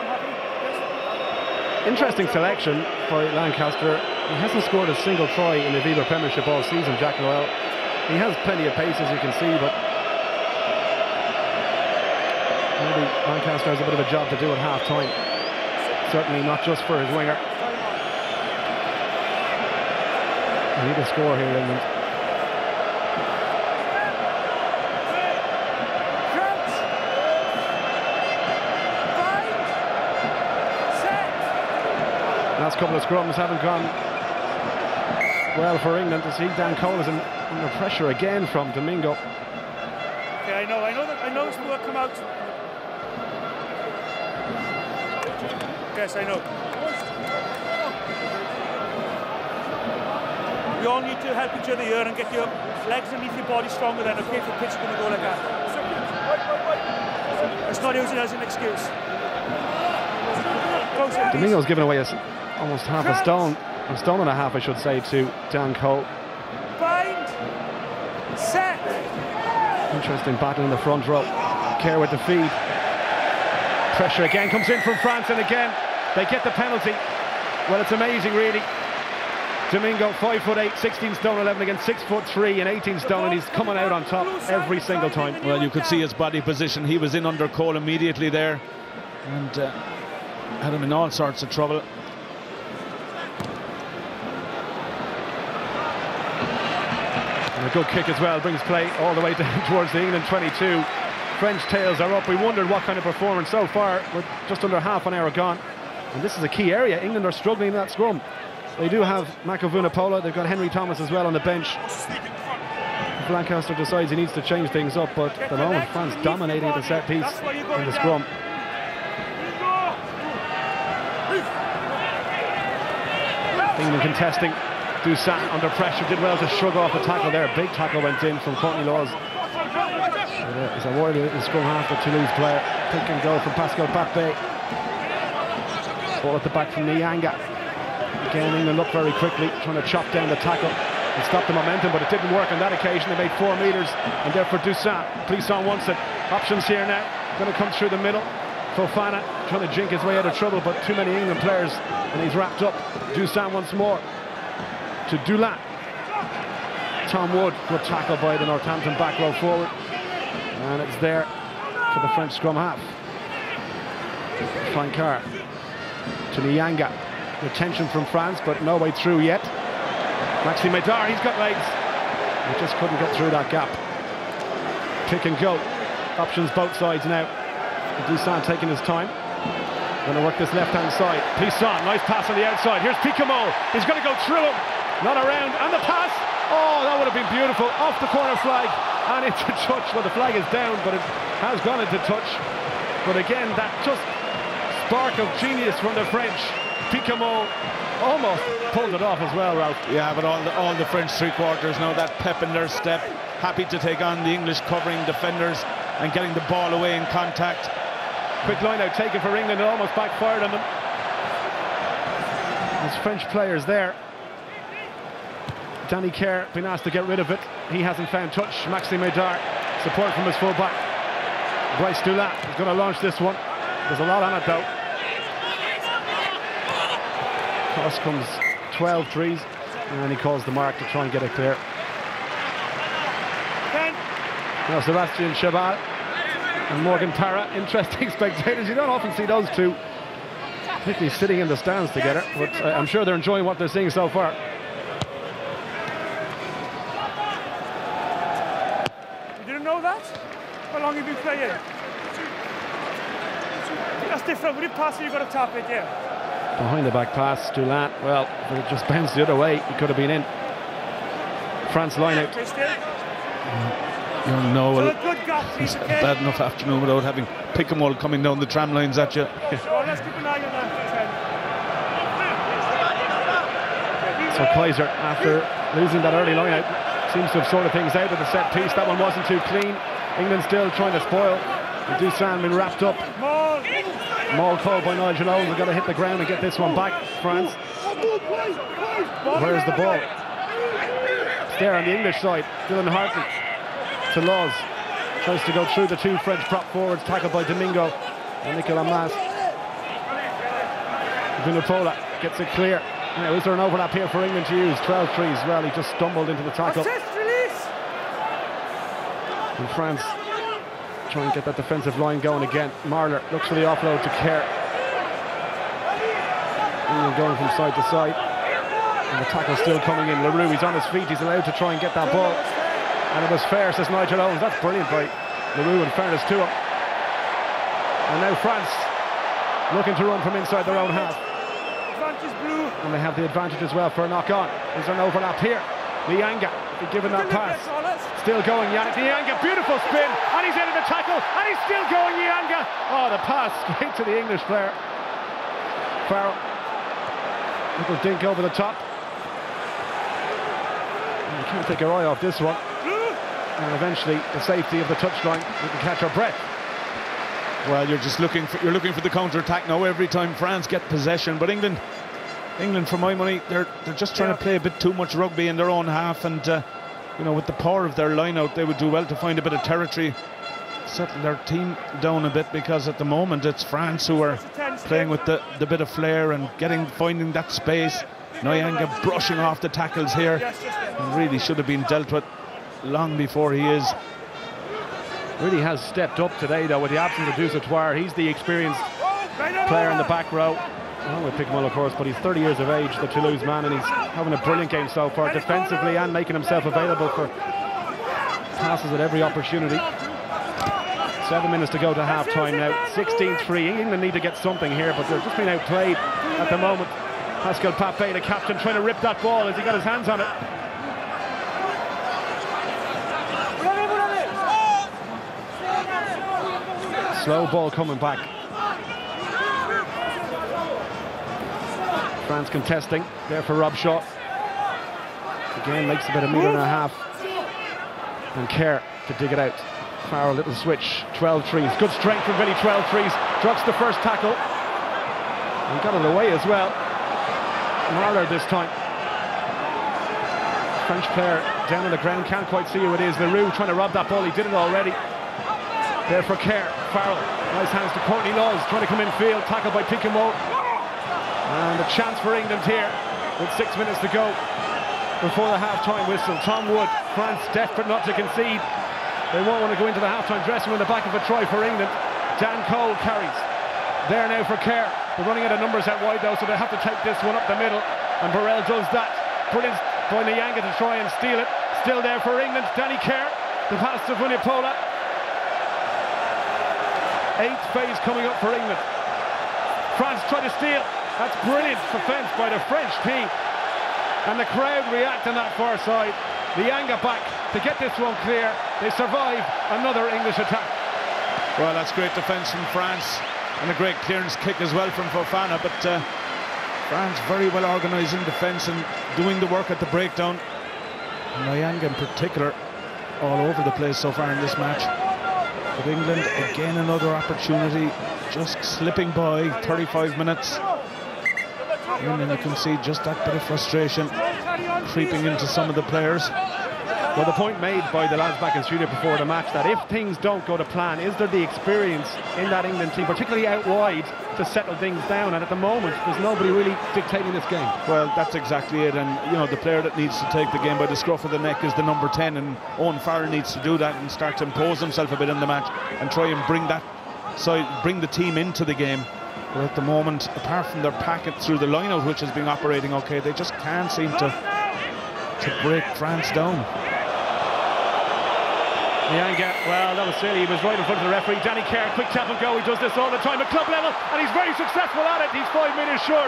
Interesting selection for Lancaster. He hasn't scored a single try in the Viva Premiership all season, Jack Noel. He has plenty of pace, as you can see, but maybe Lancaster has a bit of a job to do at half-time. Certainly not just for his winger. They need a score here, England. Last couple of scrums haven't gone well for England. To see Dan Cole is under pressure again from Domingo. Okay, I know this will come out. Yes, I know. We all need to help each other here and get your legs underneath your body stronger then, okay, if the pitch is going to go like that. Let's not use it as an excuse. Domingo's given away almost half a stone and a half, I should say, to Dan Cole. Bind. Set. Interesting battle in the front row. Kerr with the feed. Pressure again comes in from France, and again they get the penalty. Well, it's amazing, really. Domingo, 5'8", 16 stone 11 against 6'3" and 18 stone, and he's coming out on top every single time. Well, you could see his body position. He was in under Cole immediately there, and had him in all sorts of trouble. And a good kick as well, brings play all the way down towards the England 22. French tails are up. We wondered what kind of performance so far, with just under half an hour gone. And this is a key area. England are struggling in that scrum. They do have Makavunapola, they've got Henry Thomas as well on the bench. If Lancaster decides he needs to change things up, but at the moment France dominating the set piece in the scrum. England contesting. Dusan under pressure, did well to shrug off the tackle there. Big tackle went in from Courtney Laws. It's a worry in scrum half, the Toulouse player. Pick and go from Pascal Pape. Ball at the back from Nyanga. Again, England looked very quickly, trying to chop down the tackle and stop the momentum, but it didn't work on that occasion. They made 4 metres, and therefore Dusan. Plisson wants it. Options here now. Going to come through the middle. Fofana trying to jink his way out of trouble, but too many England players, and he's wrapped up. Dusan once more to Dulin. Tom Wood, good tackle by the Northampton back row forward, and it's there for the French scrum half. Francard to Nyanga. Retention from France, but no way through yet. Maxime Medard, he's got legs. He just couldn't get through that gap. Pick and go. Options both sides now. Dusan taking his time. Going to work this left-hand side. Plisson, nice pass on the outside. Here's Picamol. He's going to go through him. Not around. And the pass. Oh, that would have been beautiful. Off the corner flag. And into touch. Well, the flag is down, but it has gone into touch. But again, that just spark of genius from the French. Picamol almost pulled it off as well, Ralph. Yeah, but all the French three-quarters now, that pep in their step, happy to take on the English covering defenders and getting the ball away in contact. Quick line out taken for England, it almost backfired on them. There's French players there. Danny Kerr been asked to get rid of it. He hasn't found touch. Maxime Medard, support from his full-back. Bryce Dulin is going to launch this one. There's a lot on it though. Cross comes 12 threes, and he calls the mark to try and get it clear. Now Sebastian Chabal and Morgan Parra, interesting spectators. You don't often see those two, particularly sitting in the stands together, but I'm sure they're enjoying what they're seeing so far. You didn't know that? How long have you been playing? That's different. When you pass it, you've got to tap it, yeah. Behind the back pass, Dulin, well, if it just bounced the other way, he could have been in. France line out. No, it's a bad enough afternoon without having Picamol coming down the tram lines at you. Let's keep an eye on that. So Kaiser, after losing that early line out, seems to have sorted things out with the set piece. That one wasn't too clean. England still trying to spoil. Dusan been wrapped up. Maul called by Nigel Owens. They've got to hit the ground and get this one back. France. Where's the ball? It's there on the English side. Dylan Hartley to Laws. Tries to go through the two French prop forwards. Tackled by Domingo and Nicolas Mas. Vunipola gets it clear. Now, is there an overlap here for England to use? 12 threes. Well, he just stumbled into the tackle. And France try and get that defensive line going again. Marler looks for the offload to Kerr. England going from side to side. And the tackle still coming in. Leroux, he's on his feet. He's allowed to try and get that ball. And it was fair, says Nigel Owens. That's brilliant by Leroux, in fairness to him. And now France looking to run from inside their own half. And they have the advantage as well for a knock-on. Is there an overlap here? Nyanga given that pass. Still going, Nyanga, beautiful spin, and he's into the tackle, and he's still going, Nyanga. Oh, the pass straight to the English player. Farrell, little dink over the top. And you can't take your eye off this one. And eventually, the safety of the touchline, we can catch our breath. Well, you're looking for the counter-attack now every time France get possession, but England, for my money, they're just trying to play a bit too much rugby in their own half, and you know, with the power of their line out, they would do well to find a bit of territory settle their team down a bit, because at the moment it's France who are playing with the bit of flair and finding that space. Nyanga brushing off the tackles here. Really should have been dealt with long before he is. Really has stepped up today, though, with the absence of Dusatoir. He's the experienced player in the back row. Along with Pickmull, of course, but he's 30 years of age, the Toulouse man, and he's having a brilliant game so far, defensively and making himself available for passes at every opportunity. 7 minutes to go to half-time now. 16-3. England need to get something here, but they're just being outplayed at the moment. Pascal Papé, the captain, trying to rip that ball as he got his hands on it. Slow ball coming back. France contesting there for Rob Shaw. Again, makes about 1.5 meters. And Kerr to dig it out. Farrell, little switch. 12 threes. Good strength from Vinny. 12 threes. Drops the first tackle. And got it away as well. Marler this time. French player down on the ground. Can't quite see who it is. Leroux trying to rob that ball. He did it already. There for Kerr. Farrell. Nice hands to Courtney Laws. Trying to come in field. Tackled by Pickmull. And a chance for England here with 6 minutes to go before the half-time whistle. Tom Wood, France desperate not to concede. They won't want to go into the half-time dressing room in the back of a try for England. Dan Cole carries. There now for Kerr. They're running out of numbers out wide though, so they have to take this one up the middle. And Burrell does that. Brilliant by Nyanga to try and steal it. Still there for England. Danny Kerr. The pass to Vunipola. 8th phase coming up for England. France try to steal. That's brilliant defence by the French team. And the crowd react on that far side. Nyanga back to get this one clear. They survive another English attack. Well, that's great defence from France, and a great clearance kick as well from Fofana. But France very well organised in defence and doing the work at the breakdown. Nyanga in particular all over the place so far in this match. But England, again another opportunity, just slipping by. 35 minutes. And then you can see just that bit of frustration creeping into some of the players. Well, the point made by the lads back in studio before the match, that if things don't go to plan, is there the experience in that England team, particularly out wide, to settle things down? And at the moment, there's nobody really dictating this game. Well, that's exactly it. And, you know, the player that needs to take the game by the scruff of the neck is the number 10. And Owen Farrell needs to do that and start to impose himself a bit in the match and try and bring the team into the game. But at the moment, apart from their packet through the line-out, which has been operating okay, they just can't seem to break France down. Nyanga, well, that was silly. He was right in front of the referee. Danny Kerr, quick tap and go. He does this all the time at club level, and he's very successful at it. He's 5 meters short.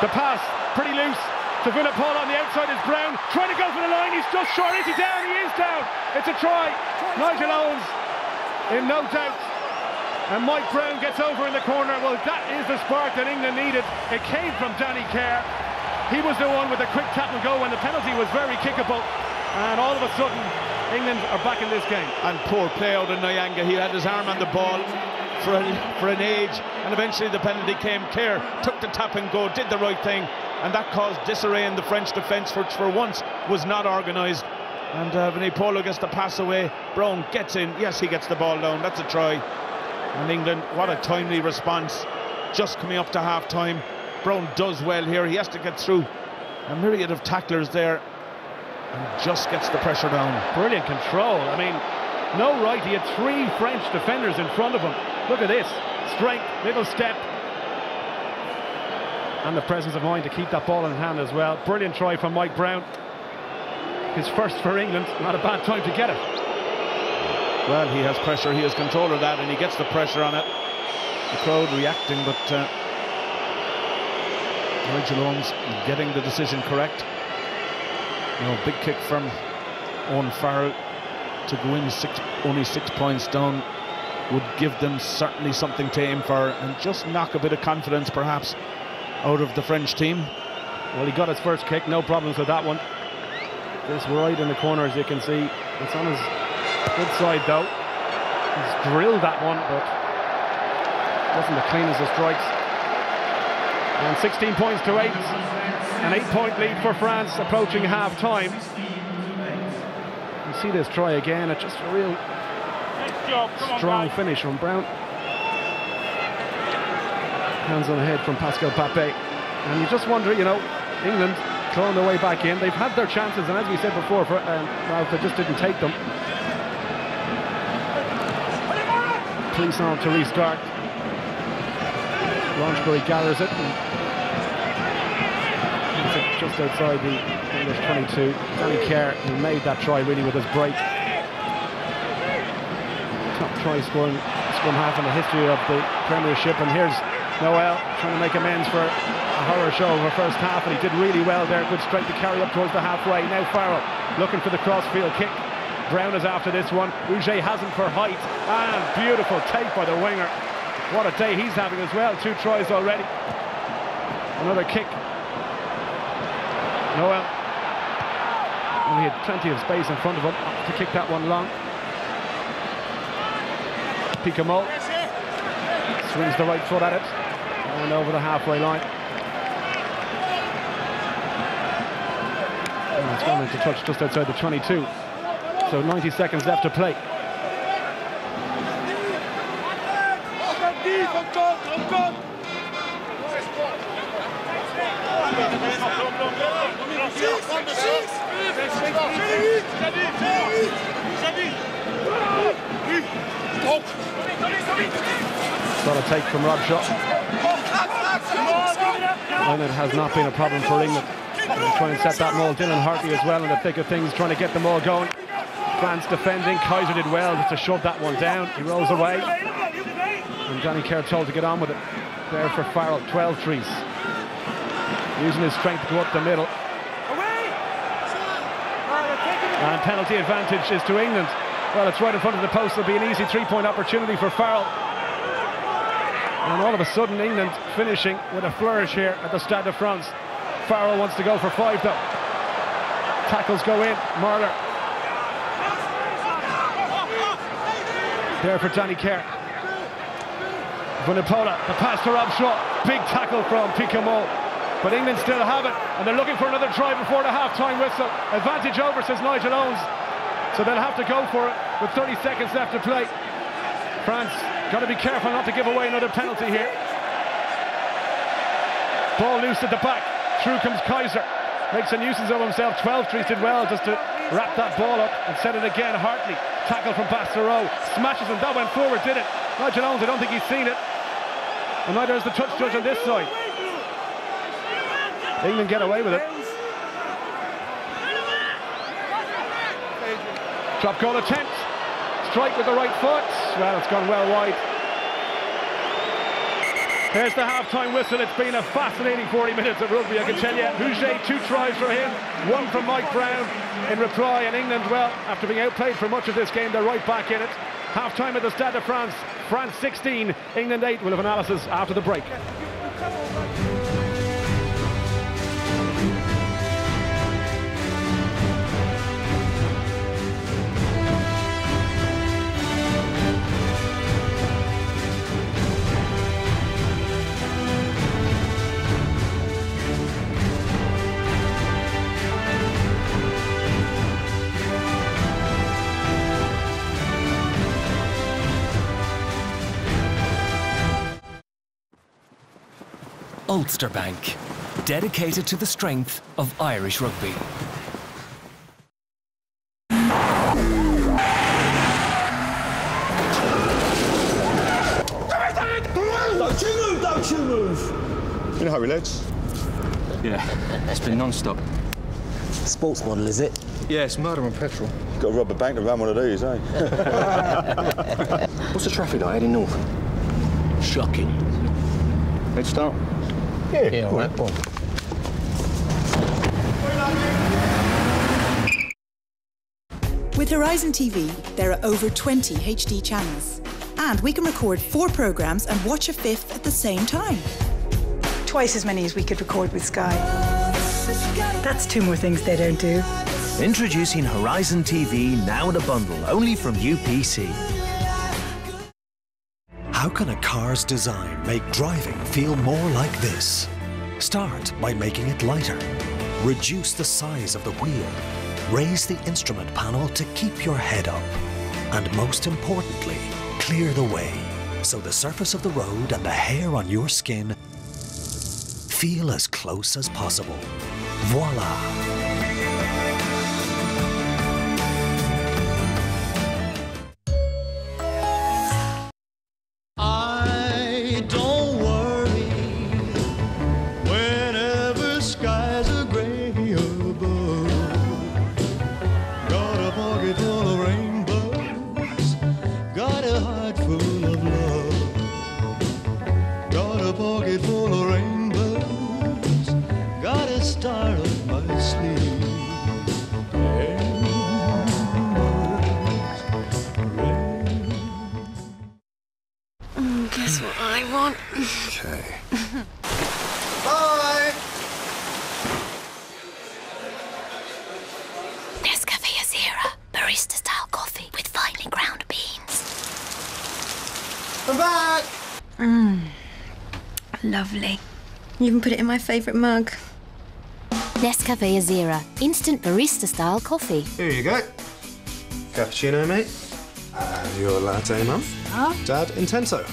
The pass, pretty loose to Vunipola on the outside is Brown. Trying to go for the line. He's just short. Is he down? He is down. It's a try. Nigel Owens in no doubt. And Mike Brown gets over in the corner. Well, that is the spark that England needed. It came from Danny Kerr. He was the one with the quick tap and go when the penalty was very kickable. And all of a sudden, England are back in this game. And poor play out of Nyanga. He had his arm on the ball for an age, and eventually the penalty came. Kerr took the tap and go, did the right thing, and that caused disarray in the French defence, which for once was not organised. And Vunipola gets the pass away. Brown gets in. Yes, he gets the ball down. That's a try. And England, what a timely response. Just coming up to half-time. Brown does well here. He has to get through a myriad of tacklers there. And just gets the pressure down. Brilliant control. I mean, no right. He had 3 French defenders in front of him. Look at this. Strength, little step. And the presence of mind to keep that ball in hand as well. Brilliant try from Mike Brown. His first for England. Not a bad time to get it. Well, he has pressure. He has control of that, and he gets the pressure on it. The crowd reacting, but Nigel Owens getting the decision correct. You know, big kick from Owen Farrell to go in only 6 points down would give them certainly something to aim for and just knock a bit of confidence perhaps out of the French team. Well, he got his first kick, no problems with that one. This right in the corner, as you can see. It's on his good side though. He's drilled that one, but wasn't the cleanest of strikes. And 16 points to 8. An 8-point lead for France approaching half-time. see this try again. It's just a real strong finish from Brown. Hands on the head from Pascal Pape. And you just wonder, you know, England clawing their way back in. They've had their chances, and as we said before, Ralph, they just didn't take them. Police on to restart. Launchbury gathers it. Just outside the English 22. Danny Kerr, who made that try really with his break. Top try scoring scrum half in the history of the Premiership. And here's Noel trying to make amends for a horror show of her first half, and he did really well there. Good strength to carry up towards the halfway. Now Farrell looking for the crossfield kick. Brown is after this one. Rouget hasn't for height, and beautiful take by the winger. What a day he's having as well. 2 tries already. Another kick. Noel only had plenty of space in front of him to kick that one long. Picamol swings the right foot at it and over the halfway line. And it's gone into touch just outside the 22. So 90 seconds left to play. Got a take from Rob Shaw. And it has not been a problem for England. They're trying to set that maul. Dylan Hartley as well in the thick of things, trying to get them all going. France defending. Kaiser did well just to shove that one down. He rolls away. And Danny Kerr told to get on with it. There for Farrell, 12 trees. Using his strength to go up the middle. And penalty advantage is to England. Well, it's right in front of the post. It'll be an easy 3-point opportunity for Farrell. And all of a sudden, England finishing with a flourish here at the Stade de France. Farrell wants to go for 5 though. Tackles go in. Marler. There for Danny Kerr. Vunipola, the pass to Rob Shaw. Big tackle from Picamol. But England still have it, and they're looking for another try before the half-time whistle. Advantage over, says Nigel Owens. So they'll have to go for it with 30 seconds left to play. France got to be careful not to give away another penalty here. Ball loose at the back. Through comes Kaiser. Makes a nuisance of himself. 12 trees did well just to wrap that ball up and set it again. Hartley, tackle from Bastareaud. Smashes him. That went forward, did it? Nigel Owens, I don't think he's seen it. And neither is the touch judge on this side. England get away with it. Drop goal attempt. Strike with the right foot. Well, it's gone well wide. There's the half-time whistle. It's been a fascinating 40 minutes of rugby, I can tell you. Rouget, 2 tries from him, 1 from Mike Brown in reply. And England, well, after being outplayed for much of this game, they're right back in it. Half-time at the Stade de France. France 16, England 8. We'll have analysis after the break. Ulster Bank, dedicated to the strength of Irish rugby. Don't you move! You know how he lads? Yeah, it's been non-stop. Sports model, is it? Yeah, it's murder and petrol. Got to rob a bank to run one of these, eh? What's the traffic like heading north? Shocking. Let's start. Yeah, all right, Bob. With Horizon TV, there are over 20 HD channels. And we can record 4 programmes and watch a 5th at the same time. Twice as many as we could record with Sky. That's 2 more things they don't do. Introducing Horizon TV now in a bundle, only from UPC. How can a car's design make driving feel more like this? Start by making it lighter. Reduce the size of the wheel. Raise the instrument panel to keep your head up. And most importantly, clear the way so the surface of the road and the hair on your skin feel as close as possible. Voila! Guess what I want? Okay. Bye! Nescafe Azera, barista-style coffee with finely ground beans. I'm back! Lovely. You even put it in my favourite mug. Nescafe Azera, instant barista-style coffee. Here you go. Cappuccino, mate. And your latte, Mum. Dad, Intenso.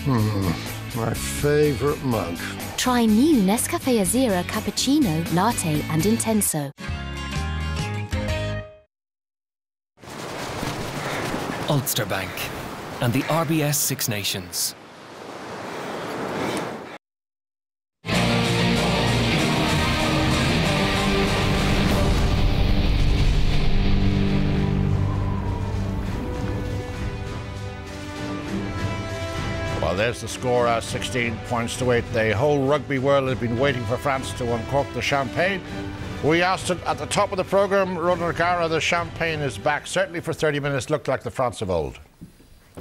My favourite mug. Try new Nescafe Azera cappuccino, latte and Intenso. Ulster Bank and the RBS Six Nations. Well, there's the score, 16 points to 8. The whole rugby world had been waiting for France to uncork the champagne. We asked it at the top of the programme, Ronan O'Gara, the champagne is back. Certainly for 30 minutes, looked like the France of old.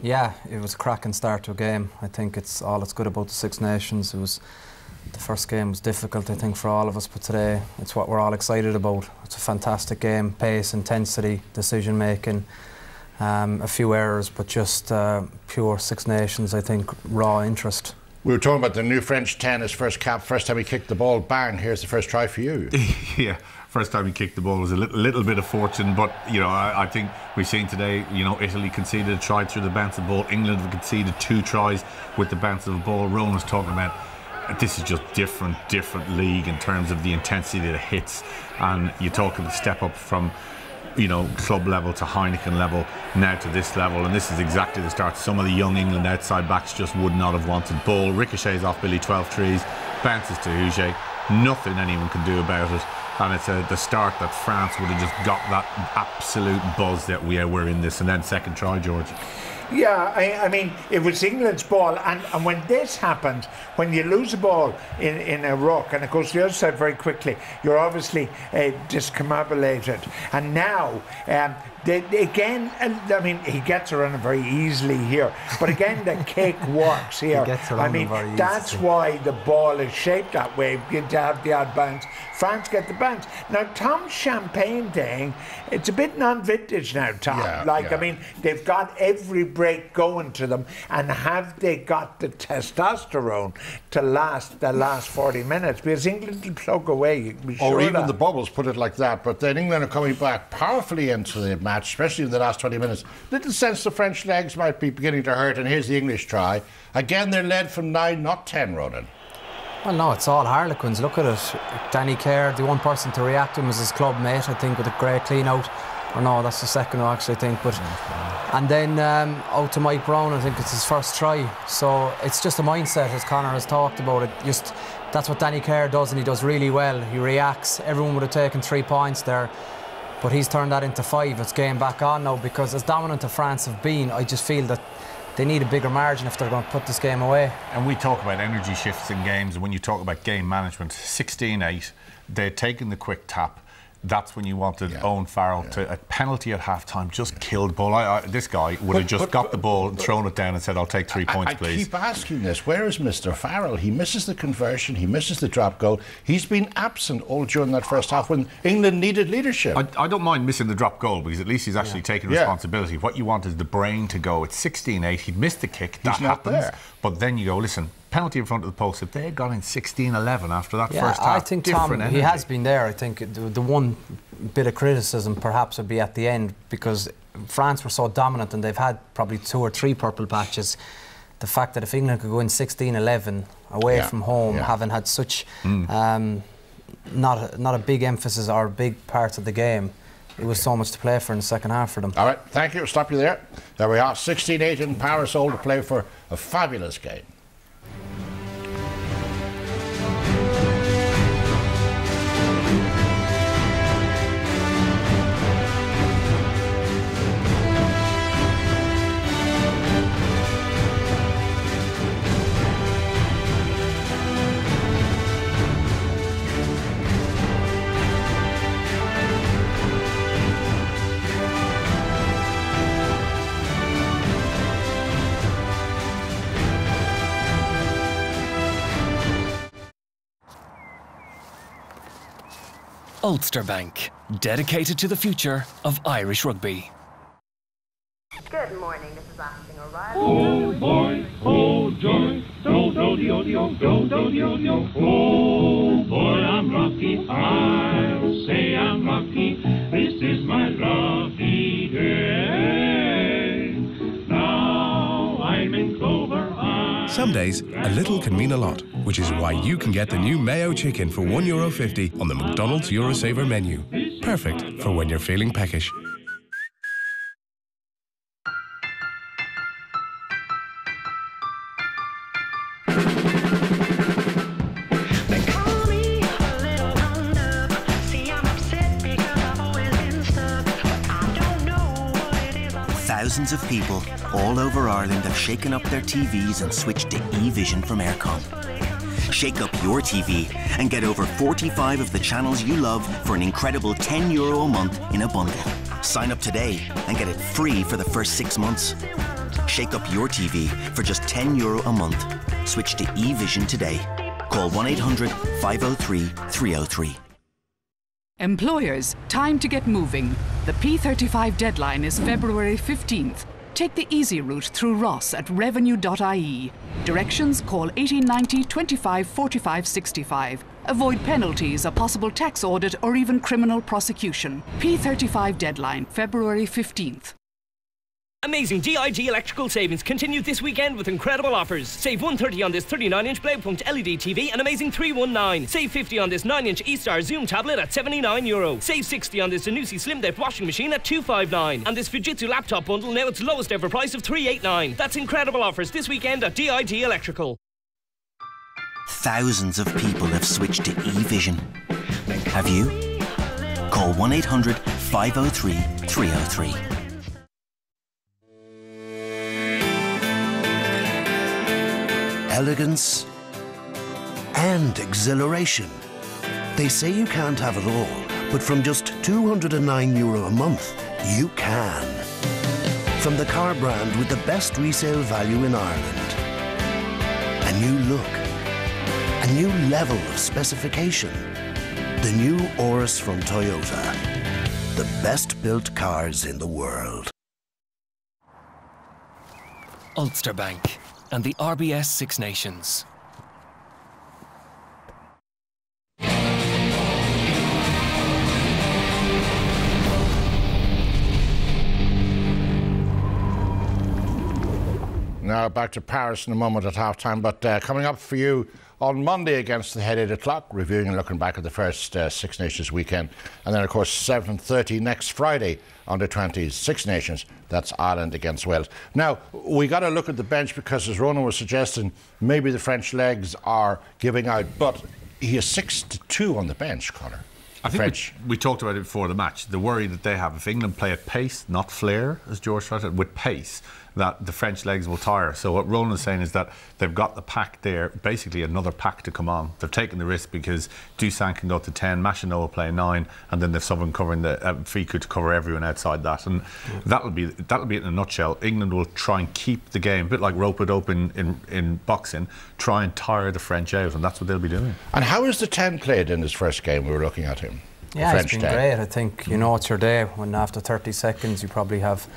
Yeah, it was a cracking start to a game. I think it's all that's good about the Six Nations. The first game was difficult, I think, for all of us, but today it's what we're all excited about. It's a fantastic game, pace, intensity, decision-making. A few errors, but just pure Six Nations, I think, raw interest. We were talking about the new French 10, his first cap, first time he kicked the ball, bang, here's the first try for you. Yeah, first time he kicked the ball was a little bit of fortune, but, you know, I think we've seen today, you know, Italy conceded a try through the bounce of the ball, England have conceded 2 tries with the bounce of the ball. Rowan was talking about this is just different league in terms of the intensity that it hits, and you talk of the step up from, you know, club level to Heineken level, now to this level, and this is exactly the start. Some of the young England outside backs just would not have wanted ball. Ricochets off Billy 12 trees, bounces to Huget, nothing anyone can do about it, and it's the start that France would have just got that absolute buzz that we were in this. And then second try, George. Yeah, I mean, it was England's ball, and when this happened, when you lose a ball in a ruck and it goes to the other side very quickly, you're obviously discombobulated. And now, again, I mean, he gets around it very easily here, but again, the kick works here. I mean, that's why the ball is shaped that way, to have the odd bounce. France get the bounce. Now, Tom's champagne thing, it's a bit non-vintage now, Tom. I mean, they've got every break going to them, and have they got the testosterone to last the last 40 minutes? Because England will plug away. Or even the bubbles, put it like that. But then England are coming back powerfully into the match, especially in the last 20 minutes. Little sense the French legs might be beginning to hurt, and here's the English try. Again, they're led from 9, not 10, Ronan. Well, no, it's all Harlequins. Look at it. Danny Kerr, the one person to react to him was his club mate, I think, with a great clean out. Or no, that's the second one, actually, I think. But and then out to Mike Brown, I think it's his first try. So it's just a mindset, as Conor has talked about it. Just that's what Danny Kerr does, and he does really well. He reacts. Everyone would have taken 3 points there, but he's turned that into 5. It's game back on now, because as dominant as France have been, I just feel that they need a bigger margin if they're going to put this game away. And we talk about energy shifts in games, and when you talk about game management, 16-8, they'd taken the quick tap. That's when you wanted Owen Farrell to a penalty at half-time, just killed ball. This guy would have just got the ball and thrown it down and said, I'll take 3 points, please. I keep asking this, where is Mr. Farrell? He misses the conversion, he misses the drop goal. He's been absent all during that first half when England needed leadership. I don't mind missing the drop goal, because at least he's actually taken responsibility. What you want is the brain to go. It's 16-8, he'd missed the kick, that happens. But then you go, listen, penalty in front of the post. If they had gone in 16-11 after that first half, I think Tom, he has been there. I think the one bit of criticism perhaps would be at the end, because France were so dominant and they've had probably 2 or 3 purple patches. The fact that if England could go in 16-11 away from home, having had such not a big emphasis or a big part of the game, it was so much to play for in the second half for them. All right, thank you. Stop you there. There we are. 16-8 in Paris, all to play for. A fabulous game. Ulster Bank, dedicated to the future of Irish rugby. Good morning, this is Ashton O'Reilly. Oh boy, oh joy, do-do-de-o-de-o, oh boy, I'm lucky, I'll say I'm lucky, this is my lucky day. Now I'm in Clover. Some days, a little can mean a lot, which is why you can get the new Mayo Chicken for €1.50 on the McDonald's Eurosaver menu. Perfect for when you're feeling peckish. Thousands of people all over Ireland have shaken up their TVs and switched to eVision from Aircom. Shake up your TV and get over 45 of the channels you love for an incredible €10 a month in a bundle. Sign up today and get it free for the first 6 months. Shake up your TV for just €10 a month. Switch to eVision today. Call 1-800-503-303. Employers, time to get moving. The P35 deadline is February 15th. Take the easy route through Ross at revenue.ie. Directions: call 1890 25 45 65. Avoid penalties, a possible tax audit or even criminal prosecution. P35 deadline, February 15th. Amazing DIG electrical savings continued this weekend with incredible offers. Save $130 on this 39-inch Blaupunkt LED TV and amazing $319. Save $50 on this 9-inch E-Star Zoom tablet at €79. Save $60 on this Zanussi Slim Depth washing machine at $259. And this Fujitsu laptop bundle now its lowest ever price of $389. That's incredible offers this weekend at DIG Electrical. Thousands of people have switched to eVision. Have you? Call 1-800-503-303. Elegance and exhilaration. They say you can't have it all, but from just €209 a month, you can. From the car brand with the best resale value in Ireland. A new look, a new level of specification. The new Auris from Toyota. The best built cars in the world. Ulster Bank and the RBS Six Nations. Now back to Paris in a moment at half-time, but coming up for you on Monday against the Head 8 o'clock, reviewing and looking back at the first Six Nations weekend. And then, of course, 7:30 next Friday, Under-20s Six Nations. That's Ireland against Wales. Now, we got to look at the bench because, as Ronan was suggesting, maybe the French legs are giving out, but he is 6-2 on the bench, Conor. I think we talked about it before the match. The worry that they have, if England play at pace, not flair, as George said, with pace, that the French legs will tire. So what Roland is saying is that they've got the pack there, basically another pack to come on. They've taken the risk because Dusan can go to 10, Machino will play 9, and then they've someone covering the Fiku to cover everyone outside that. And that'll be it in a nutshell. England will try and keep the game, a bit like rope it up in boxing, try and tire the French out, and that's what they'll be doing. And how is the 10 played in his first game? We were looking at him. Yeah, it's been great. I think, you know, it's your day when after 30 seconds you probably have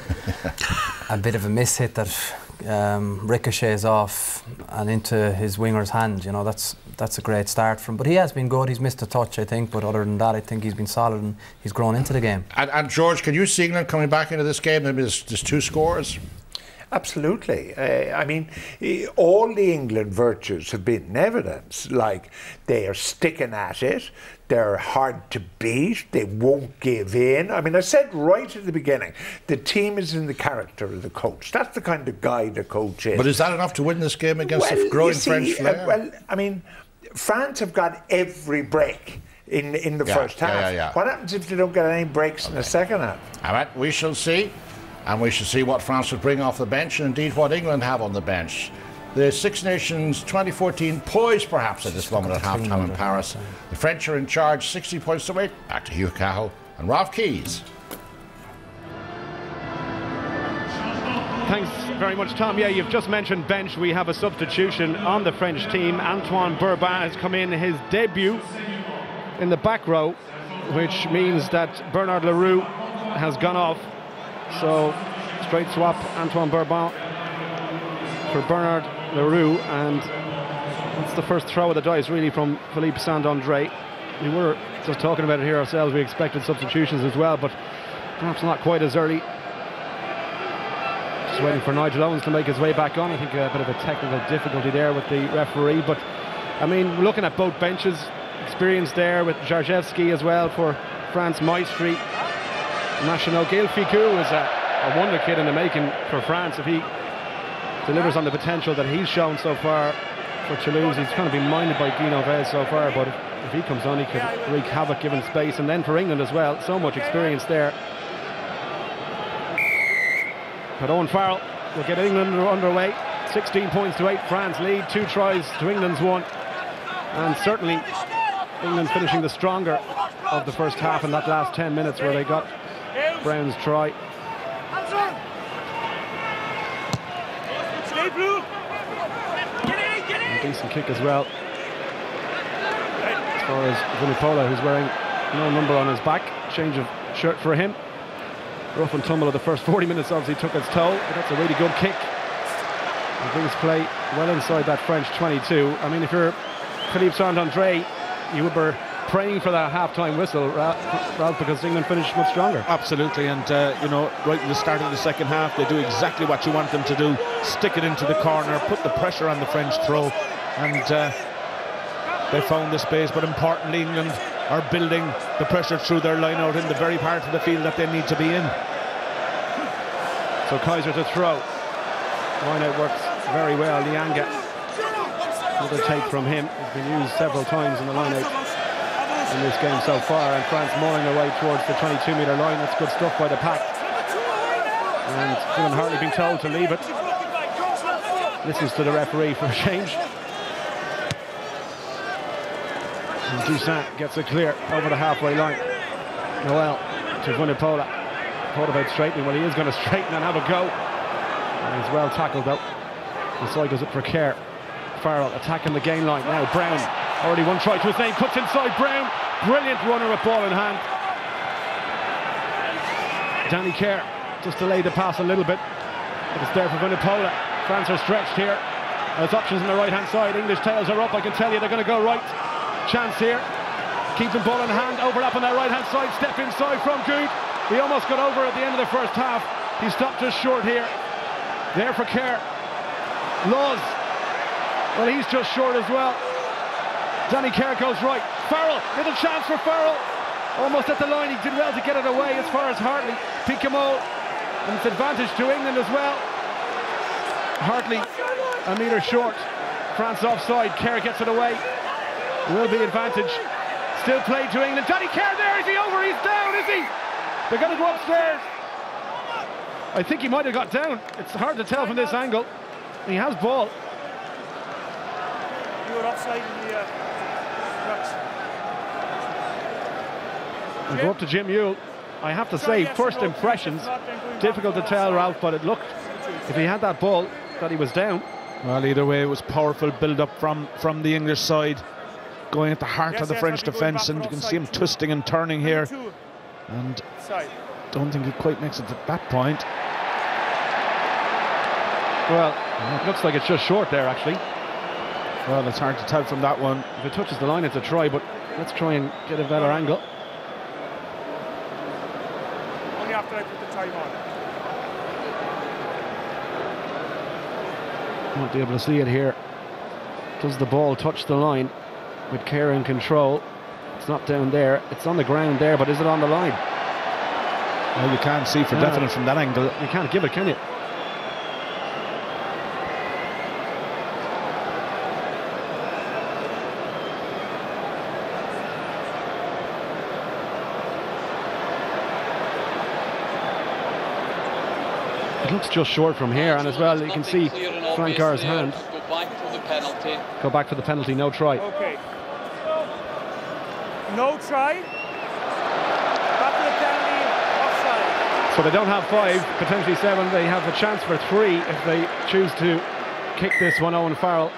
a bit of a miss hit that ricochets off and into his winger's hand. You know, that's a great start from. But he has been good. He's missed a touch, I think. But other than that, I think he's been solid and he's grown into the game. And George, can you see England coming back into this game? Maybe there's 2 scores. Absolutely. I mean, all the England virtues have been in evidence. Like, they are sticking at it. They're hard to beat. They won't give in. I mean, I said right at the beginning, the team is in the character of the coach. That's the kind of guy the coach is. But is that enough to win this game against the growing French flair? Well, I mean, France have got every break in the first half. What happens if they don't get any breaks in the second half? All right, we shall see. And we shall see what France would bring off the bench and indeed what England have on the bench. The Six Nations 2014 poised perhaps at this moment at half-time in Paris. The French are in charge, 60 points to 8. Back to Hugh Cahill and Ralph Keys. Thanks very much, Tom. Yeah, you've just mentioned bench. We have a substitution on the French team. Antoine Bourbon has come in his debut in the back row, which means that Bernard Leroux has gone off. So, straight swap, Antoine Bourbon for Bernard Leroux, and that's the first throw of the dice, really, from Philippe Saint-André. We were just talking about it here ourselves. We expected substitutions as well, but perhaps not quite as early. Just waiting for Nigel Owens to make his way back on. I think a bit of a technical difficulty there with the referee, but I mean, looking at both benches, experience there with Jarjevski as well for France, Maestri, National. Gaël Ficou is a wonder kid in the making for France. If he delivers on the potential that he's shown so far for Toulouse, he's kind of been minded by Guy Novez so far, but if he comes on, he could wreak havoc given space. And then for England as well, so much experience there. But Owen Farrell will get England underway. 16 points to 8, France lead, 2 tries to England's 1, and certainly England finishing the stronger of the first half in that last 10 minutes where they got Brown's try. A decent kick as well. As far as Vunipola, who's wearing no number on his back, change of shirt for him. Rough and tumble of the first 40 minutes obviously took its toll, but that's a really good kick. It brings play well inside that French 22. I mean, if you're Philippe Saint-André, you would be praying for that half-time whistle, Ralph, because England finished much stronger. Absolutely, and you know, right in the start of the second half, they do exactly what you want them to do: stick it into the corner, put the pressure on the French throw, and they found the space. But importantly, England are building the pressure through their line out in the very part of the field that they need to be in. So Kaiser to throw. Line out works very well. Lianga, another take from him, has been used several times in the line out in this game so far, and France mauling their way towards the 22-metre line. That's good stuff by the pack. And Dylan Hartley being told to leave it. Listens to the referee for a change. And Toussaint gets it clear over the halfway line. Noel to Vunipola. Thought about straightening. Well, he is going to straighten and have a go. And he's well tackled though. Inside goes up for Kerr. Farrell attacking the gain line now. Brown, already one try to his name, cuts inside. Brown, brilliant runner with ball in hand. Danny Kerr just delayed the pass a little bit, but it's there for Vunipola. France are stretched here. There's options on the right hand side. English tails are up. I can tell you they're going to go right. Chance here, keeping ball in hand, overlap on their right hand side, step inside from Good. He almost got over at the end of the first half. He stopped just short here. There for Kerr. Laws, well, he's just short as well. Danny Kerr goes right. Farrell, little chance for Farrell. Almost at the line, he did well to get it away as far as Hartley. Picamol, and it's advantage to England as well. Hartley a metre short. France offside, Kerr gets it away. Will be advantage. Still played to England. Danny Kerr there, is he over? He's down, is he? They're going to go upstairs. I think he might have got down. It's hard to tell from this angle. He has ball. You were offside in the We'll go up to Jim Ewell. I have to say, first impressions, difficult to tell, Ralph, but it looked, if he had that ball, that he was down. Well, either way, it was powerful build-up from the English side, going at the heart of the French defence, and you can see him twisting and turning here. And don't think he quite makes it to that point. Well, it looks like it's just short there, actually. Well, it's hard to tell from that one. If it touches the line, it's a try, but let's try and get a better angle. Only after I put the time on. Won't be able to see it here. Does the ball touch the line with care and control? It's not down there. It's on the ground there, but is it on the line? Well, you can't see for definite from that angle. You can't give it, can you? It looks just short from here, and as well you can see Flancar's hand. Go back for the penalty. Go back for the penalty, no try. Okay. No try. Back to the penalty, offside. So they don't have 5, potentially 7. They have a chance for 3 if they choose to kick this one. Owen Farrell.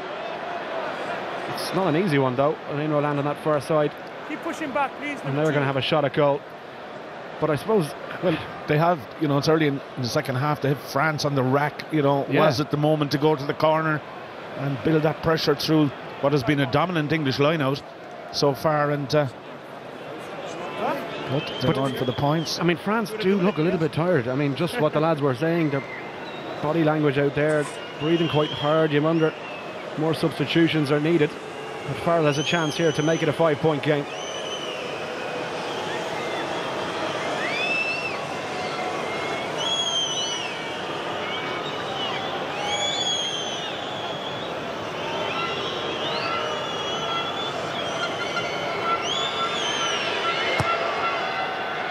It's not an easy one though. Alain Roland on that far side. Keep pushing back, please. And they're going to have a shot at goal. But I suppose, well, they have, you know, it's early in the second half. They have France on the rack, you know. Was it the moment to go to the corner and build that pressure through what has been a dominant English line-out so far? And but they're going for the points. I mean, France do look a little bit tired. I mean, just what the lads were saying, their body language out there, breathing quite hard. You wonder, more substitutions are needed. But Farrell has a chance here to make it a 5-point game.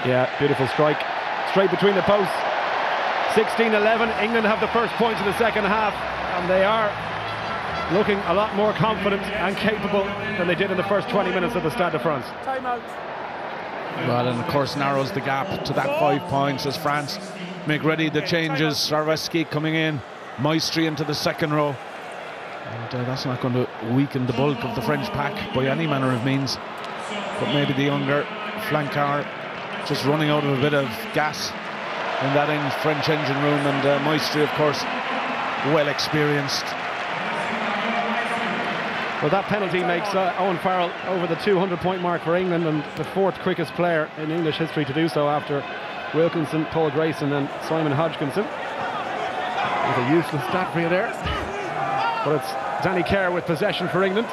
Yeah, beautiful strike. Straight between the posts. 16-11. England have the first points of the second half, and they are looking a lot more confident and capable than they did in the first 20 minutes of the Stade de France. Time out. Well, and of course narrows the gap to that 5 points as France make ready the changes. Sarveski coming in, Maestri into the second row. And that's not going to weaken the bulk of the French pack by any manner of means. But maybe the younger Flancard just running out of a bit of gas in that French engine room, and Maestri, of course, well experienced. Well, that penalty makes Owen Farrell over the 200-point mark for England, and the 4th quickest player in English history to do so, after Wilkinson, Paul Grayson and Simon Hodgkinson. With a useless stat for you there. But it's Danny Kerr with possession for England.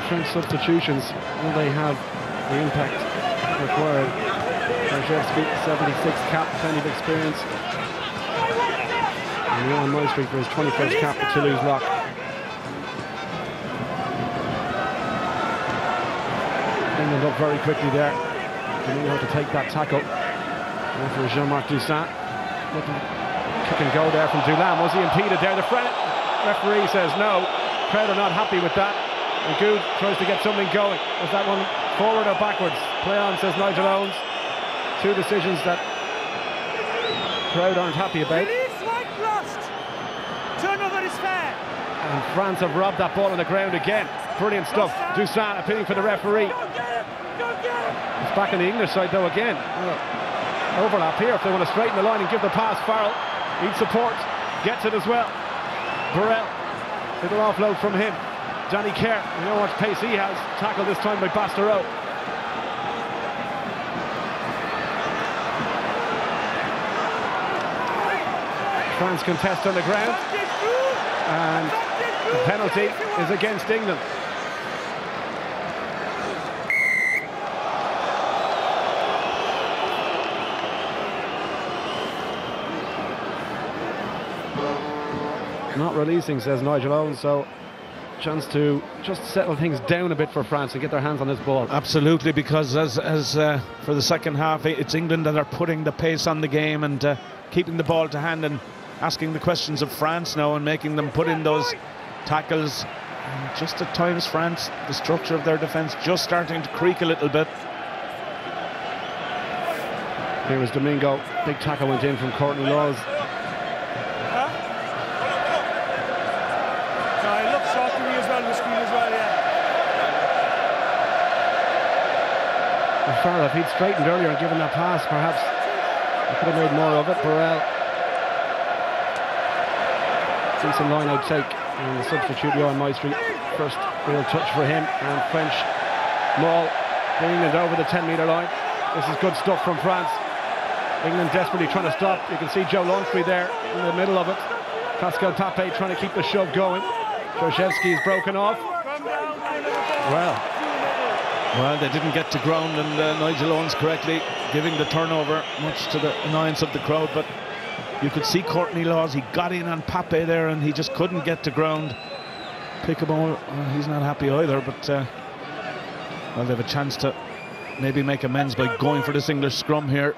French substitutions, will they have the impact required? Krajewski, 76 cap, plenty of experience. And Johan Maestri for his 21st cap at Toulouse Lock. England up very quickly there. They knew how to take that tackle. And for Jean-Marc Toussaint. Kick and go there from Dulin. Was he impeded there? The referee says no. Crowd are not happy with that. And Good tries to get something going. Was that one forward or backwards? Play on, says Nigel Owens. 2 decisions that crowd aren't happy about. Turnover is fair. And France have robbed that ball on the ground again. Brilliant stuff. Toussaint appealing for the referee. It's back on the English side though again. Overlap here if they want to straighten the line and give the pass. Farrell needs support. Gets it as well. Burrell. Little offload from him. Danny Kerr, you know what pace he has. Tackled this time by Bastereau. France contest on the ground. And the penalty is against England. Not releasing, says Nigel Owens, so chance to just settle things down a bit for France and get their hands on this ball. Absolutely, because as for the second half, it's England that are putting the pace on the game and keeping the ball to hand and asking the questions of France now and making them put in those tackles. And just at times France, the structure of their defence just starting to creak a little bit. Here was Domingo. Big tackle went in from Courtney Laws. Farrell, if he'd straightened earlier and given that pass, perhaps he could have made more of it. Burrell. Decent line out take. And the substitute, Johan Maestri, first real touch for him. And French maul England over the 10-metre line. This is good stuff from France. England desperately trying to stop. You can see Joe Longstreet there in the middle of it. Pascal Pape trying to keep the shove going. Krzyzewski is broken off. Well, they didn't get to ground, and Nigel Owens correctly giving the turnover, much to the annoyance of the crowd. But you could see Courtney Laws, he got in on Pape there and he just couldn't get to ground. Pickable, he's not happy either, but well, they have a chance to maybe make amends by going for this English scrum here.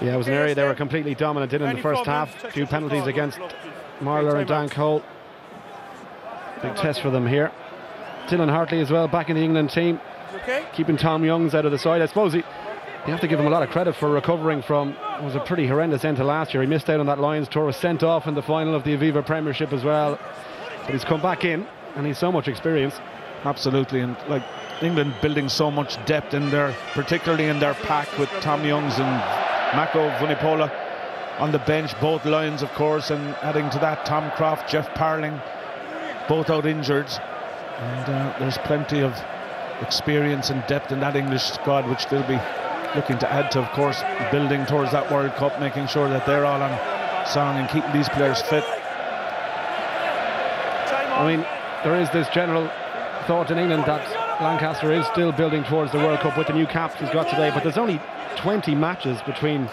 Yeah, it was an area they were completely dominant in the first half. A few penalties against Marler and Dan Cole. Big test for them here. Dylan Hartley as well, back in the England team. Keeping Tom Youngs out of the side. I suppose you have to give him a lot of credit for recovering from what was a pretty horrendous end to last year. He missed out on that Lions tour, was sent off in the final of the Aviva Premiership as well. But he's come back in, and he's so much experience. Absolutely, and like England building so much depth in there, particularly in their pack with Tom Youngs and Mako Vunipola on the bench, both Lions of course, and adding to that Tom Croft, Jeff Parling, both out injured. And there's plenty of experience and depth in that English squad, which they'll be looking to add to, of course, building towards that World Cup, making sure that they're all on song and keeping these players fit. I mean, there is this general thought in England that Lancaster is still building towards the World Cup with the new caps he's got today, but there's only 20 matches between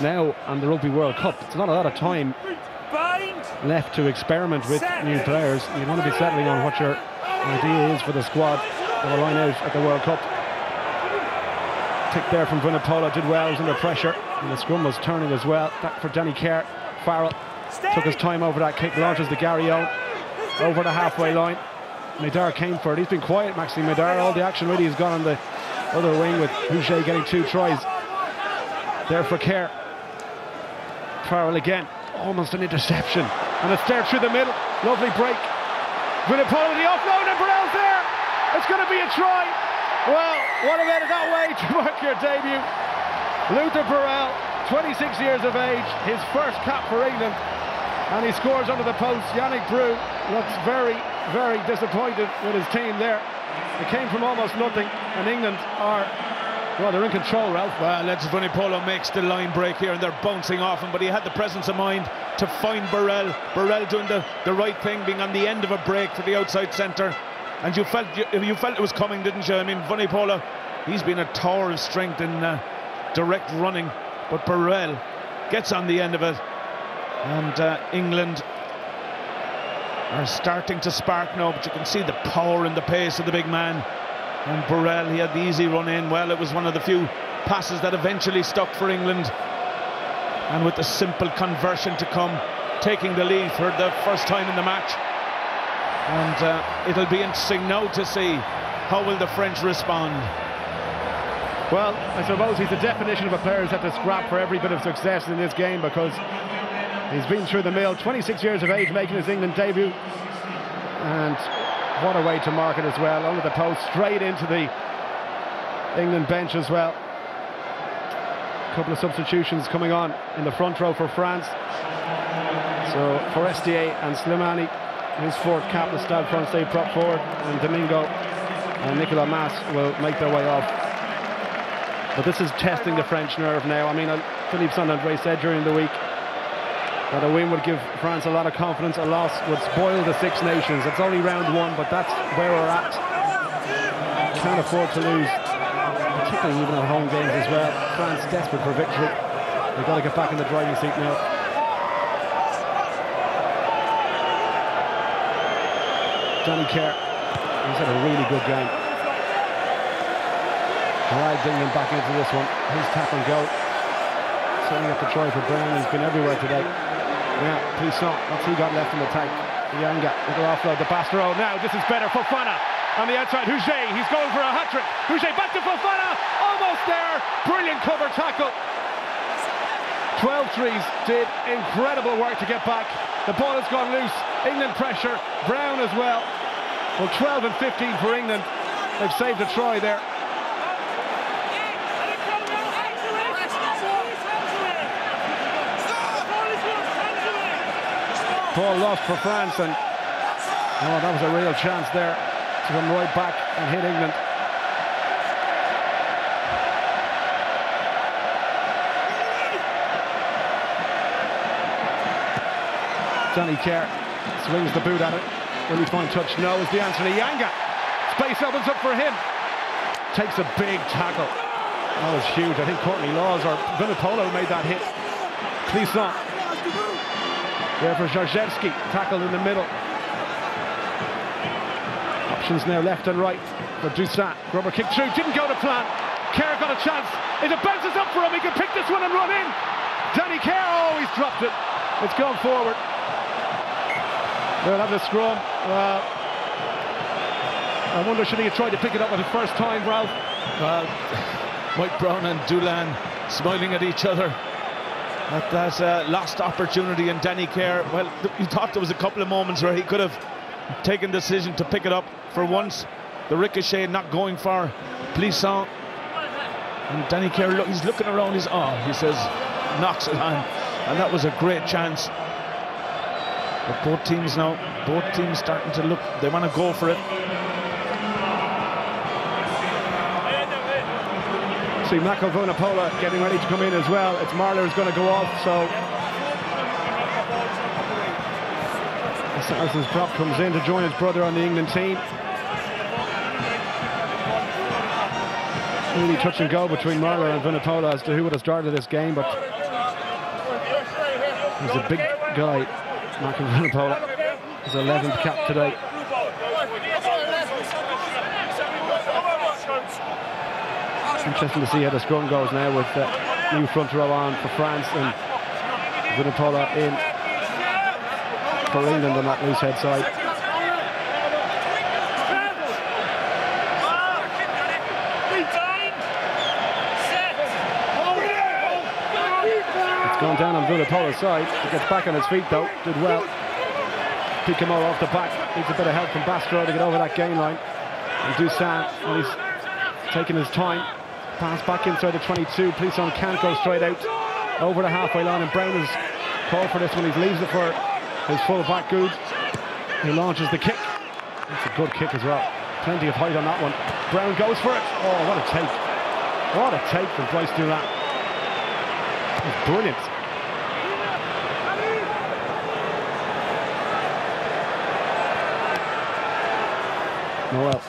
now and the Rugby World Cup. It's not a lot of time left to experiment with new players. You want to be settling on what your idea is for the squad that will line out at the World Cup. Tick there from Vunipola, did well, was under pressure, and the scrum was turning as well. Back for Danny Kerr. Farrell took his time over that kick, launches the Gary Owen over the halfway line. Madar came for it. He's been quiet, Maxime Madar. All the action really has gone on the other wing, with Houchet getting 2 tries. There for Kerr. Farrell again, almost an interception, and it's there through the middle. Lovely break. Vunipola the offload, and Burrell's there. It's going to be a try. Well, what a better that way to mark your debut. Luther Burrell, 26 years of age, his first cap for England, and he scores under the post. Yannick Brew looks very, very disappointed with his team there. It came from almost nothing, and England are, well, they're in control, Ralph. Well, Vunipola makes the line break here, and they're bouncing off him, but he had the presence of mind to find Burrell. Burrell doing the right thing, being on the end of a break for the outside centre. And you felt it was coming, didn't you? I mean, Vunipola, he's been a tower of strength in direct running, but Burrell gets on the end of it, and England are starting to spark now, but you can see the power and the pace of the big man. And Burrell, he had the easy run in. Well, it was one of the few passes that eventually stuck for England, and with the simple conversion to come, taking the lead for the first time in the match. And it'll be interesting now to see how will the French respond. Well, I suppose he's the definition of a player who's had to scrap for every bit of success in this game, because he's been through the mill. 26 years of age, making his England debut, and what a way to mark it as well. Under the post, straight into the England bench as well. A couple of substitutions coming on in the front row for France. So Forestier and Slimani, his 4th cap, the Stade Francais prop forward, and Domingo and Nicolas Mas will make their way off. But this is testing the French nerve now. I mean, Philippe Saint-André said during the week that a win would give France a lot of confidence, a loss would spoil the Six Nations. It's only round 1, but that's where we're at. Can't afford to lose, particularly even at home games as well. France desperate for victory. They've got to get back in the driving seat now. Danny Kerr, he's had a really good game. Dragged England back into this one. His tap and go. Setting up the try for Brown. He's been everywhere today. Yeah, Poussin, what's he got left in the tank? Yanga, little offload to Bastero. Now this is better. Fofana on the outside. Houchet, he's going for a hat-trick. Houchet back to Fofana. Almost there. Brilliant cover tackle. 12 threes, did incredible work to get back. The ball has gone loose. England pressure. Brown as well. Well, 12 and 15 for England. They've saved a try there. Ball lost for France, and that was a real chance there to come right back and hit England. Danny Kerr swings the boot at it. Will he find touch? No, is the answer to Yanga. Space opens up for him. Takes a big tackle. That was huge. I think Courtney Laws or Vunipola made that hit. Clisson. There for Żarszewski. Tackled in the middle. Options now left and right for Dusan. Grubber kick through. Didn't go to plan. Kerr got a chance. If it bounces up for him, he can pick this one and run in. Danny Kerr. Oh, he's dropped it. It's gone forward. They'll have the scrum. I wonder, should he have tried to pick it up for the first time, Ralph? Mike Brown and Doolan smiling at each other. That's a lost opportunity, and Danny Kerr, well, you thought there was a couple of moments where he could have taken the decision to pick it up. For once, the ricochet not going for Plisson. And Danny Kerr, he's looking around he says, knocks it on. And that was a great chance. But both teams starting to look, they want to go for it. See Mako Vunipola getting ready to come in as well. It's Marler who's going to go off, so Saracens prop comes in to join his brother on the England team. Really touch and go between Marler and Vunipola as to who would have started this game, but he's a big guy. Mako Vunipola, his 11th cap today. Interesting to see how the scrum goes now with the new front row on for France and Vunipola in for England on that loose head side. It's gone down on Vunipola's side. He gets back on his feet though, did well. Picamo off the back, needs a bit of help from Bastro to get over that gain line. And Dusan, well, he's taking his time. Pass back inside the 22. Plisson can't go straight out over the halfway line, and Brown has called for this one. He leaves it for his full back Good. He launches the kick. That's a good kick as well. Plenty of height on that one. Brown goes for it. Oh, what a take. What a take from Bryce Doolan. It's brilliant. Noel.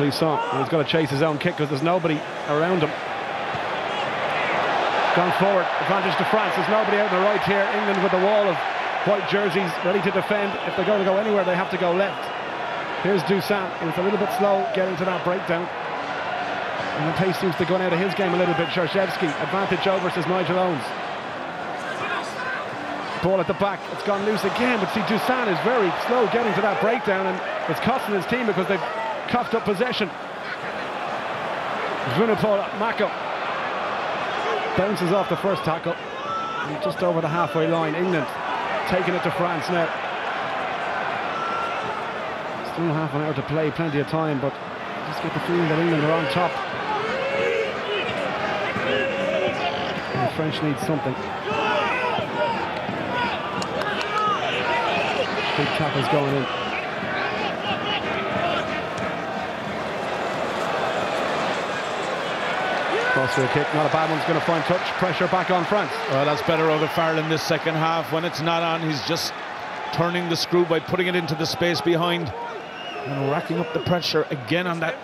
Plisson, he's got to chase his own kick because there's nobody around him. Gone forward, advantage to France. There's nobody out on the right here. England with the wall of white jerseys ready to defend. If they're going to go anywhere, they have to go left. Here's Dusan. He was a little bit slow getting to that breakdown. And the pace seems to go out of his game a little bit. Żarszewski, advantage over, says Nigel Owens. Ball at the back, it's gone loose again, but see Dusan is very slow getting to that breakdown, and it's costing his team because they've coughed up possession. Vunipola, Mako bounces off the first tackle and just over the halfway line. England taking it to France now. Still half an hour to play, plenty of time, but just get the feeling that England are on top. And the French need something. Big tackles going in. Cross for a kick, not a bad one's going to find touch. Pressure back on France. Well, that's better out of Farrell in this second half. When it's not on, he's just turning the screw by putting it into the space behind and racking up the pressure again on that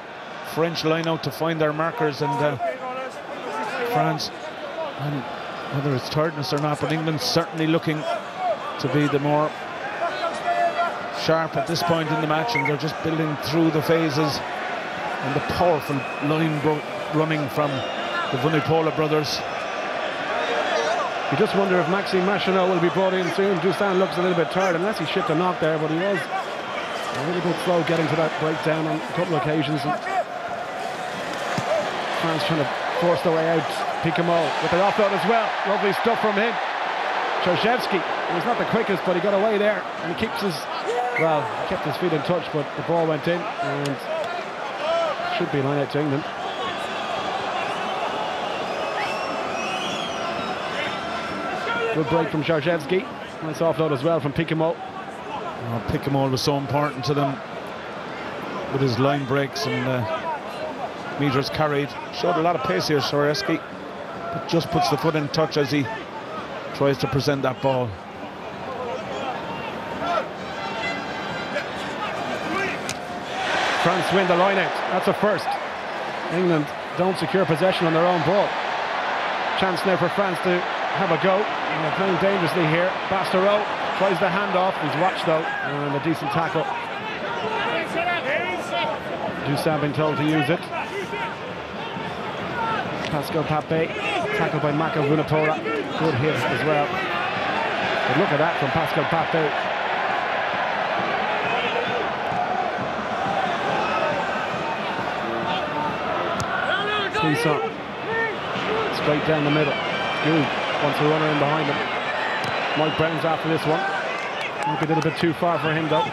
French line out to find their markers. And France, and whether it's tiredness or not, but England's certainly looking to be the more sharp at this point in the match, and they're just building through the phases. And the powerful line running from the Vunipola brothers. You just wonder if Maxime Machinot will be brought in soon. Dusan looks a little bit tired, unless he shipped a knock there, but he was a little bit slow getting to that breakdown on a couple of occasions. And France trying to forced their way out. Picamo with the offload as well. Lovely stuff from him. Czerszewski, he was not the quickest, but he got away there, and he kept his feet in touch, but the ball went in, and should be line out to England. Good break from Czerszewski. Nice offload as well from Picamo. Oh, Picamo was so important to them with his line breaks and metres carried. Showed a lot of pace here, Czerszewski, but just puts the foot in touch as he tries to present that ball. France win the line out. That's a first. England don't secure possession on their own ball. Chance now for France to have a go. And they're playing dangerously here. Bastereau tries the handoff. He's watched though, and a decent tackle. Dusan been told to use it. Pascal Papé, tackled by Maka Vunipola. Good hit as well. But look at that from Pascal Papé. Clisson, straight down the middle. Good. Wants a runner in behind him. Mike Brown's after this one. Might be a little bit too far for him though.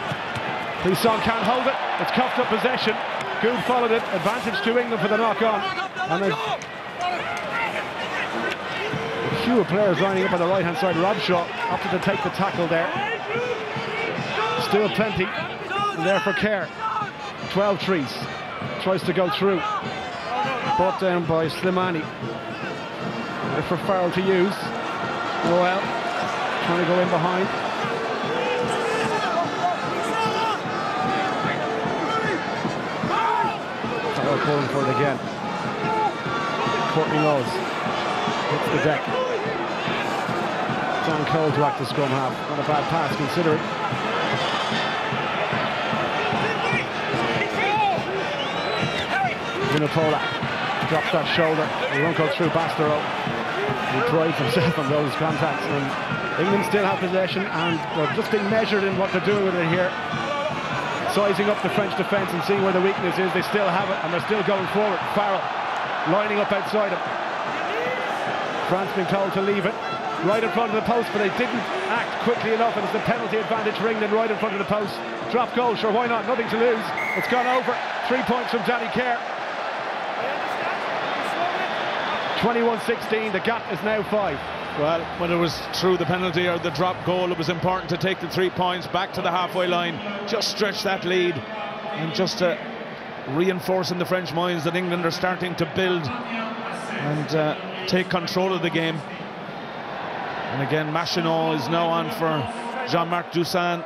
Clisson can't hold it. It's coughed up possession. Good followed it. Advantage to England for the knock-on. And a queue of players lining up on the right-hand side. Robshaw opted to take the tackle there. Still plenty there for Kerr. 12 trees. Tries to go through. Brought down by Slimani. For Farrell to use. Oh well, trying to go in behind. Farrell calling for it again. Courtney Rose hits the deck. John Cole to act the scrum half. Not a bad pass considering. Vunipola drops that shoulder. He won't go through Bastereau. He prides himself on those contacts, and England still have possession, and they're just being measured in what they're doing with it here, sizing up the French defence and seeing where the weakness is. They still have it, and they're still going forward. Farrell lining up outside him. France being told to leave it right in front of the post, but they didn't act quickly enough, and it's the penalty advantage for England right in front of the post. Drop goal, sure, why not? Nothing to lose. It's gone over. 3 points from Danny Kerr. 21-16, the gap is now 5. Well, when it was through the penalty or the drop goal, it was important to take the 3 points back to the halfway line, just stretch that lead, and just to reinforce in the French minds that England are starting to build and take control of the game. And again, Machinot is now on for Jean-Marc Dusan.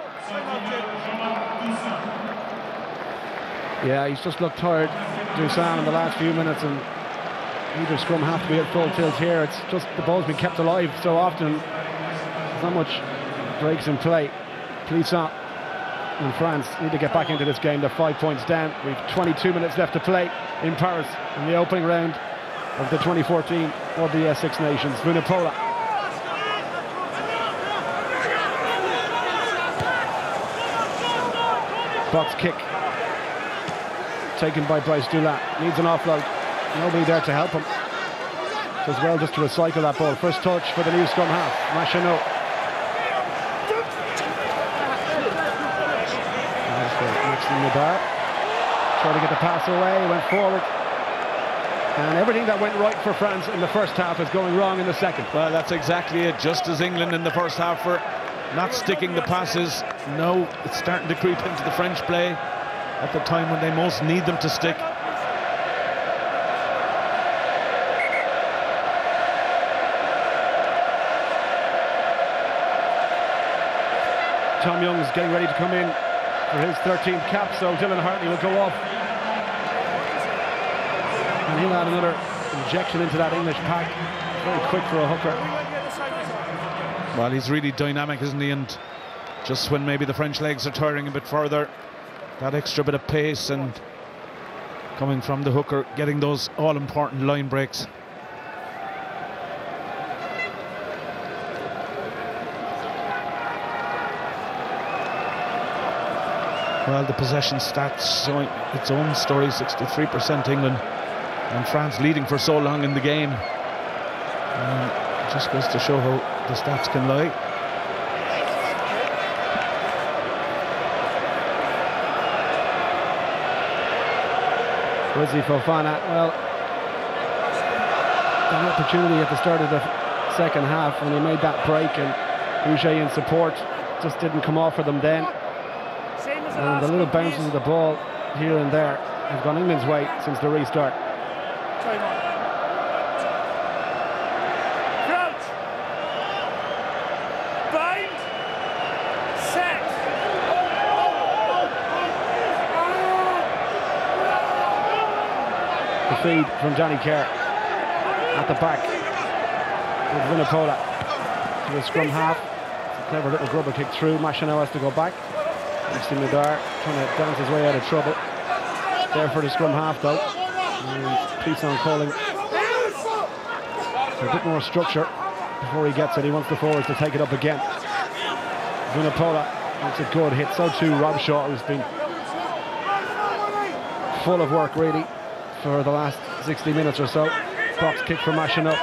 Yeah, he's just looked tired, Dusan, in the last few minutes, and either scrum have to be at full tilt here. It's just the ball's been kept alive so often. There's not much breaks in play. Clisson and France need to get back into this game. They're 5 points down. We've 22 minutes left to play in Paris in the opening round of the 2014 RBS Six Nations. Vunipola. Box kick taken by Bryce Dulac. Needs an offload. Nobody there to help him. As well just to recycle that ball. First touch for the new scrum half. Machinot. Maxime Nabar. Trying to get the pass away. Went forward. And everything that went right for France in the first half is going wrong in the second. Well, that's exactly it. Just as England in the first half were not sticking the passes, now it's starting to creep into the French play at the time when they most need them to stick. Tom Young's getting ready to come in for his 13th cap, so Dylan Hartley will go off. And he'll add another injection into that English pack. Very quick for a hooker. Well, he's really dynamic, isn't he? And just when maybe the French legs are tiring a bit further, that extra bit of pace and coming from the hooker, getting those all-important line breaks. Well, the possession stats showing its own story. 63% England, And France leading for so long in the game. Just goes to show how the stats can lie. Rizzi Fofana, well, an opportunity at the start of the second half when he made that break, and Rouget in support just didn't come off for them then. And the little bounces of the ball here and there have gone England's way since the restart. Crouch. Bind. Set. The feed from Danny Kerr at the back with Vunipola to the scrum half. It's a clever little grubber kick through. Machinot has to go back. Next to Nadar, trying to dance his way out of trouble. There for the scrum half though. And Peason calling for a bit more structure before he gets it. He wants the forwards to take it up again. Vunipola makes a good hit. So too Rob Shaw, who's been full of work really for the last 60 minutes or so. Box kick from Machinot.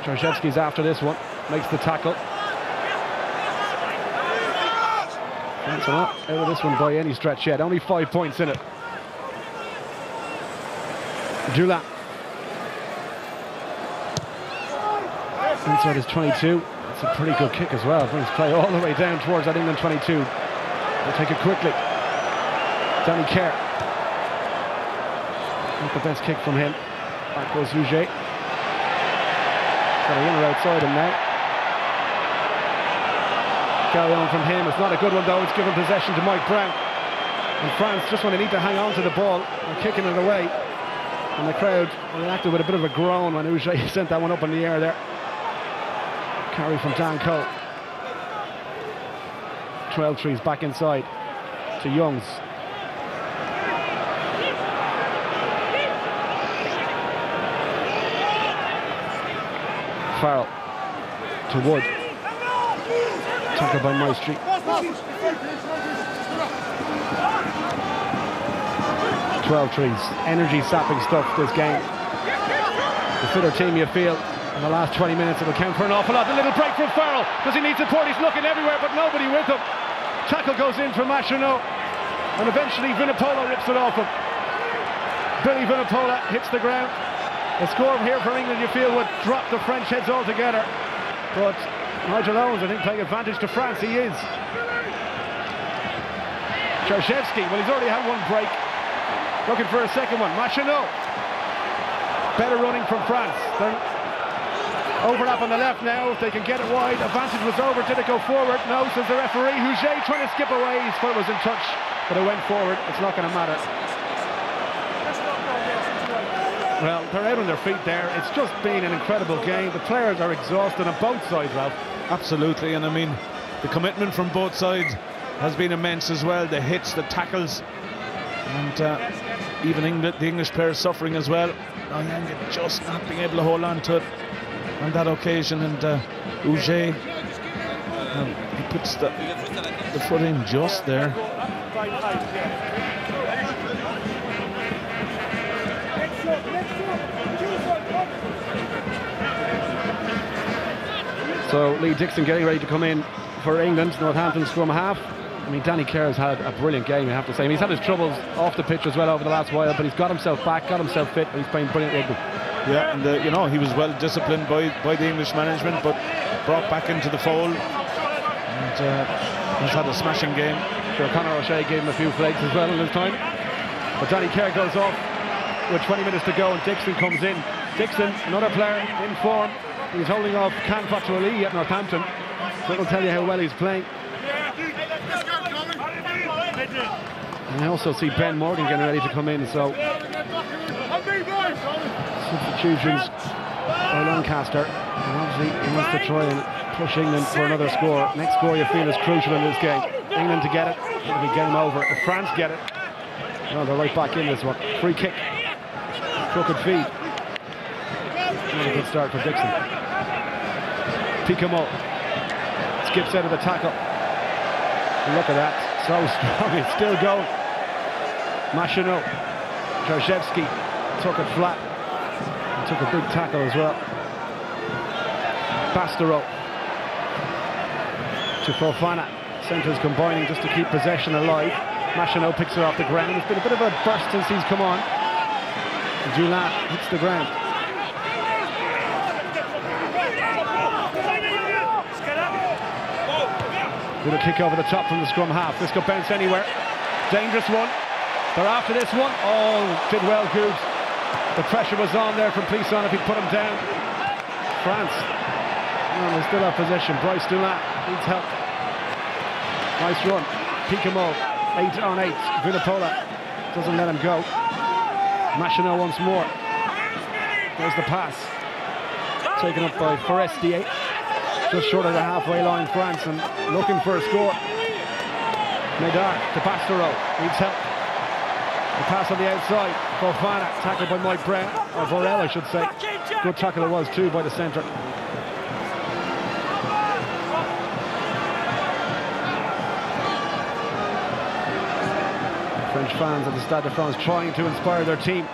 Georgievski's after this one. Makes the tackle. France are not out of this one by any stretch yet. Only 5 points in it. Dula. Inside his 22. That's a pretty good kick as well. Brings play all the way down towards that England 22. They'll take it quickly. Danny Kerr. Not the best kick from him. Back goes Rouget. Got a runner outside him now. Carry on from him. It's not a good one though. It's given possession to Mike Brown. And France, just when they need to hang on to the ball, are kicking it away. And the crowd reacted with a bit of a groan when Rouget sent that one up in the air there. Carry from Dan Cole. 12 trees back inside to Youngs. Farrell to Wood. Tackled by Maestri. 12 trees. Energy sapping stuff this game. The fitter team you feel in the last 20 minutes, it'll count for an awful lot. The little break from Farrell because he needs support. He's looking everywhere but nobody with him. Tackle goes in for Machinot and eventually Vunipola rips it off him. Billy Vunipola hits the ground. A score here for England you feel would drop the French heads altogether, but Nigel Owens I think playing advantage to France. He is. Georgievski, well he's already had one break, looking for a second one. Machinot, better running from France. They're overlap on the left now. If they can get it wide, advantage was over. Did it go forward? No, says the referee. Rouget trying to skip away. His foot was in touch, but it went forward. It's not going to matter. Well, they're out on their feet there. It's just been an incredible game. The players are exhausted on both sides, Ralph. Absolutely, and I mean, the commitment from both sides has been immense as well. The hits, the tackles, and even the English players suffering as well. Onyanga just not being able to hold on to it on that occasion, and Rouget, he puts the foot in just there. So Lee Dixon getting ready to come in for England. Northampton scrum half. I mean, Danny Kerr has had a brilliant game, you have to say. I mean, he's had his troubles off the pitch as well over the last while, but he's got himself back, got himself fit, and he's playing brilliant rugby. Yeah, and you know, he was well disciplined by the English management, but brought back into the fold, and he's had a smashing game. Sure, Conor O'Shea gave him a few flakes as well in his time, but Danny Kerr goes off with 20 minutes to go, and Dixon comes in. Dixon, another player in form. He's holding off Can Fatuali at Northampton, so it'll tell you how well he's playing. And I also see Ben Morgan getting ready to come in, so substitutions by Lancaster, and obviously he wants to try and push England for another score. Next score you feel is crucial in this game. England to get it, it'll be game over. If France get it, well, they're right back in this one. Free kick, crooked feed. Not a good start for Dixon. Picamol skips out of the tackle. Look at that, so strong, it's still going. Machinot, Georgievski took it flat. Took a big tackle as well. Bastero to Fofana. Centres combining just to keep possession alive. Machino picks it off the ground. It's been a bit of a burst since he's come on. Dulin hits the ground. Little kick over the top from the scrum half. This could bounce anywhere. Dangerous one. They're after this one. Oh, did well, good. The pressure was on there from Plisson if he put him down. France. Oh, they still have possession. Bryce Dulin needs help. Nice run. Picamo, 8 on 8. Vunipola doesn't let him go. Machino once more. There's the pass. Taken up by Forestier. Just short of the halfway line, France, and looking for a score. Medard to Bastero, needs help. The pass on the outside. Fofana, tackled by Mike Brown, or Borrell, I should say. Good tackle it was too by the centre. French fans at the Stade de France trying to inspire their team.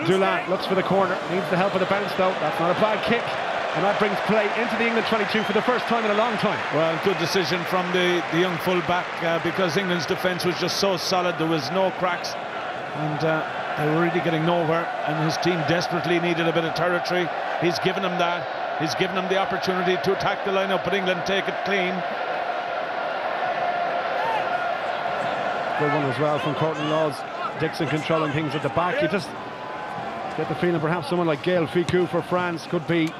Dulin looks for the corner, needs the help of the bounce though. That's not a bad kick. And that brings play into the England 22 for the first time in a long time. Well, good decision from the young full-back because England's defence was just so solid. There was no cracks and they were really getting nowhere, and his team desperately needed a bit of territory. He's given them that. He's given them the opportunity to attack the lineup, but England take it clean. Good one as well from Courtney Laws. Dixon controlling things at the back. You just get the feeling perhaps someone like Gaël Ficou for France could be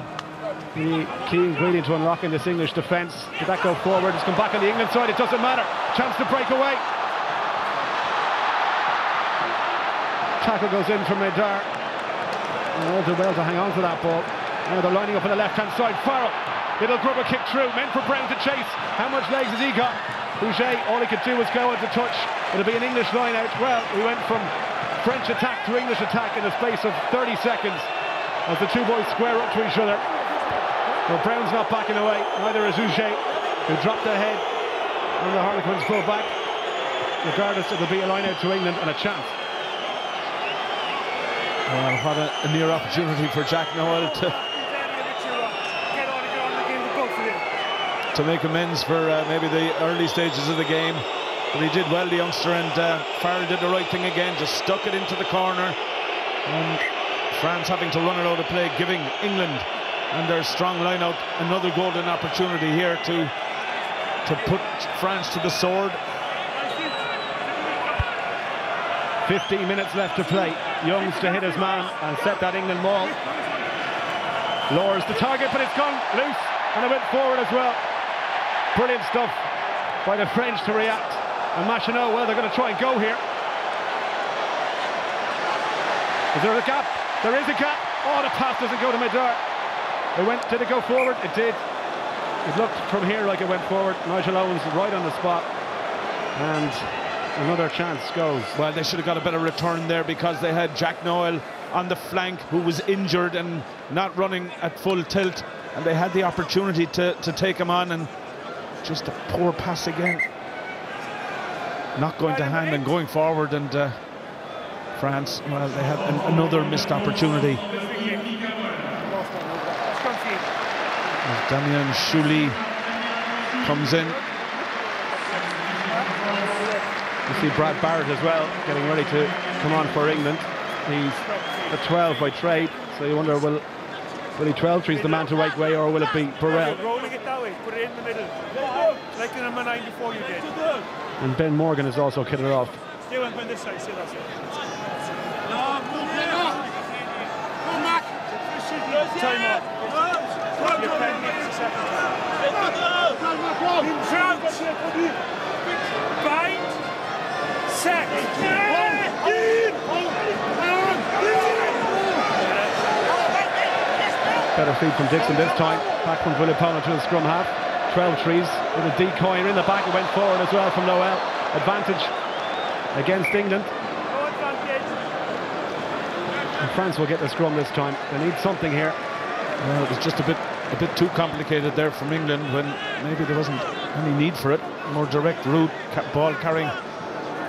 the key ingredient to unlocking this English defence. Did that go forward? It's come back on the England side. It doesn't matter. Chance to break away. Tackle goes in from Medard. Oh, they're well to hang on to that ball. Now they're lining up on the left-hand side. Farrell. Little grubber kick through. Meant for Brown to chase. How much legs has he got? Boucher, all he could do was go into touch. It'll be an English line out. Well, we went from French attack to English attack in the space of 30 seconds as the two boys square up to each other. Well, Brown's not backing away, neither is Uche, who dropped the head on the Harlequins full back. Regardless, it'll be a line out to England and a chance. Well, what a near opportunity for Jack Noel to make amends for maybe the early stages of the game. But he did well, the youngster, and Farrell did the right thing again, just stuck it into the corner. And France having to run it out of play, giving England and their strong line-out another golden opportunity here to put France to the sword. 15 minutes left to play. Youngs to hit his man and set that England maul. Lowers the target, but it's gone loose, and it went forward as well. Brilliant stuff by the French to react. And Machino, well, they're going to try and go here. Is there a gap? There is a gap. Oh, the pass doesn't go to Medard. Did it go forward? It did. It looked from here like it went forward. Nigel Owens right on the spot. And another chance goes. Well, they should have got a better return there because they had Jack Noel on the flank, who was injured and not running at full tilt. And they had the opportunity to take him on, and just a poor pass again. Not going to hand and going forward, and France, well, they had another missed opportunity. As Damien Chouli comes in. You see Brad Barrett as well, getting ready to come on for England. He's a 12 by trade, so you wonder, will he 12-trees the man to right way, or will it be Burrell? Rolling it that way, put it in the middle. Like the number 9 before you did. And Ben Morgan has also kitted it off. Stay on this side, stay that side. Time out. You're 10 minutes a second. Bind. Set. Better feed from Dixon this time. Back from Vunipola to the scrum half. 12 trees with a decoy in the back. It went forward as well from Noel. Advantage against England. And France will get the scrum this time. They need something here. Well, it was just a bit too complicated there from England when maybe there wasn't any need for it. More direct route, ball carrying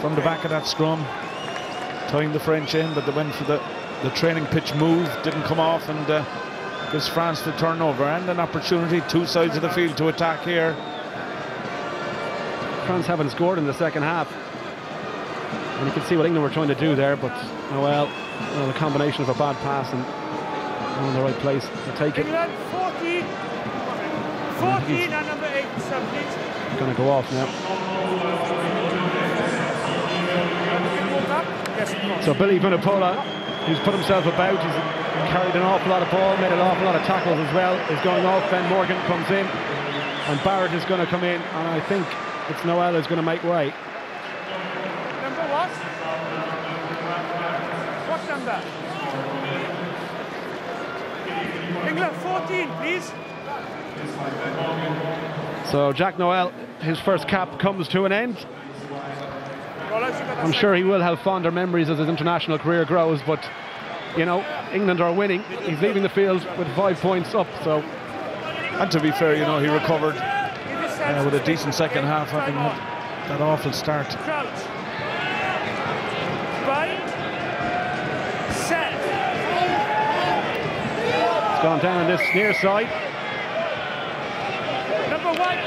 from the back of that scrum, tying the French in, but they went for the the training pitch move didn't come off, and gives France the turnover and an opportunity, two sides of the field to attack here. France haven't scored in the second half, and you can see what England were trying to do there, but well, the combination of a bad pass and in the right place to take it. England 14 and number 8, please. Going to go off now. So Billy Vunipola, who's put himself about, he's carried an awful lot of ball, made an awful lot of tackles as well, is going off. Ben Morgan comes in, and Barrett is going to come in, and I think it's Noel who's going to make way. Number what? What number? England 14, please. So Jack Noel, his first cap comes to an end. I'm sure he will have fonder memories as his international career grows, but you know, England are winning. He's leaving the field with 5 points up. So, and to be fair, you know, he recovered with a decent second half, having had that awful start. It's gone down on this near side. Number 1,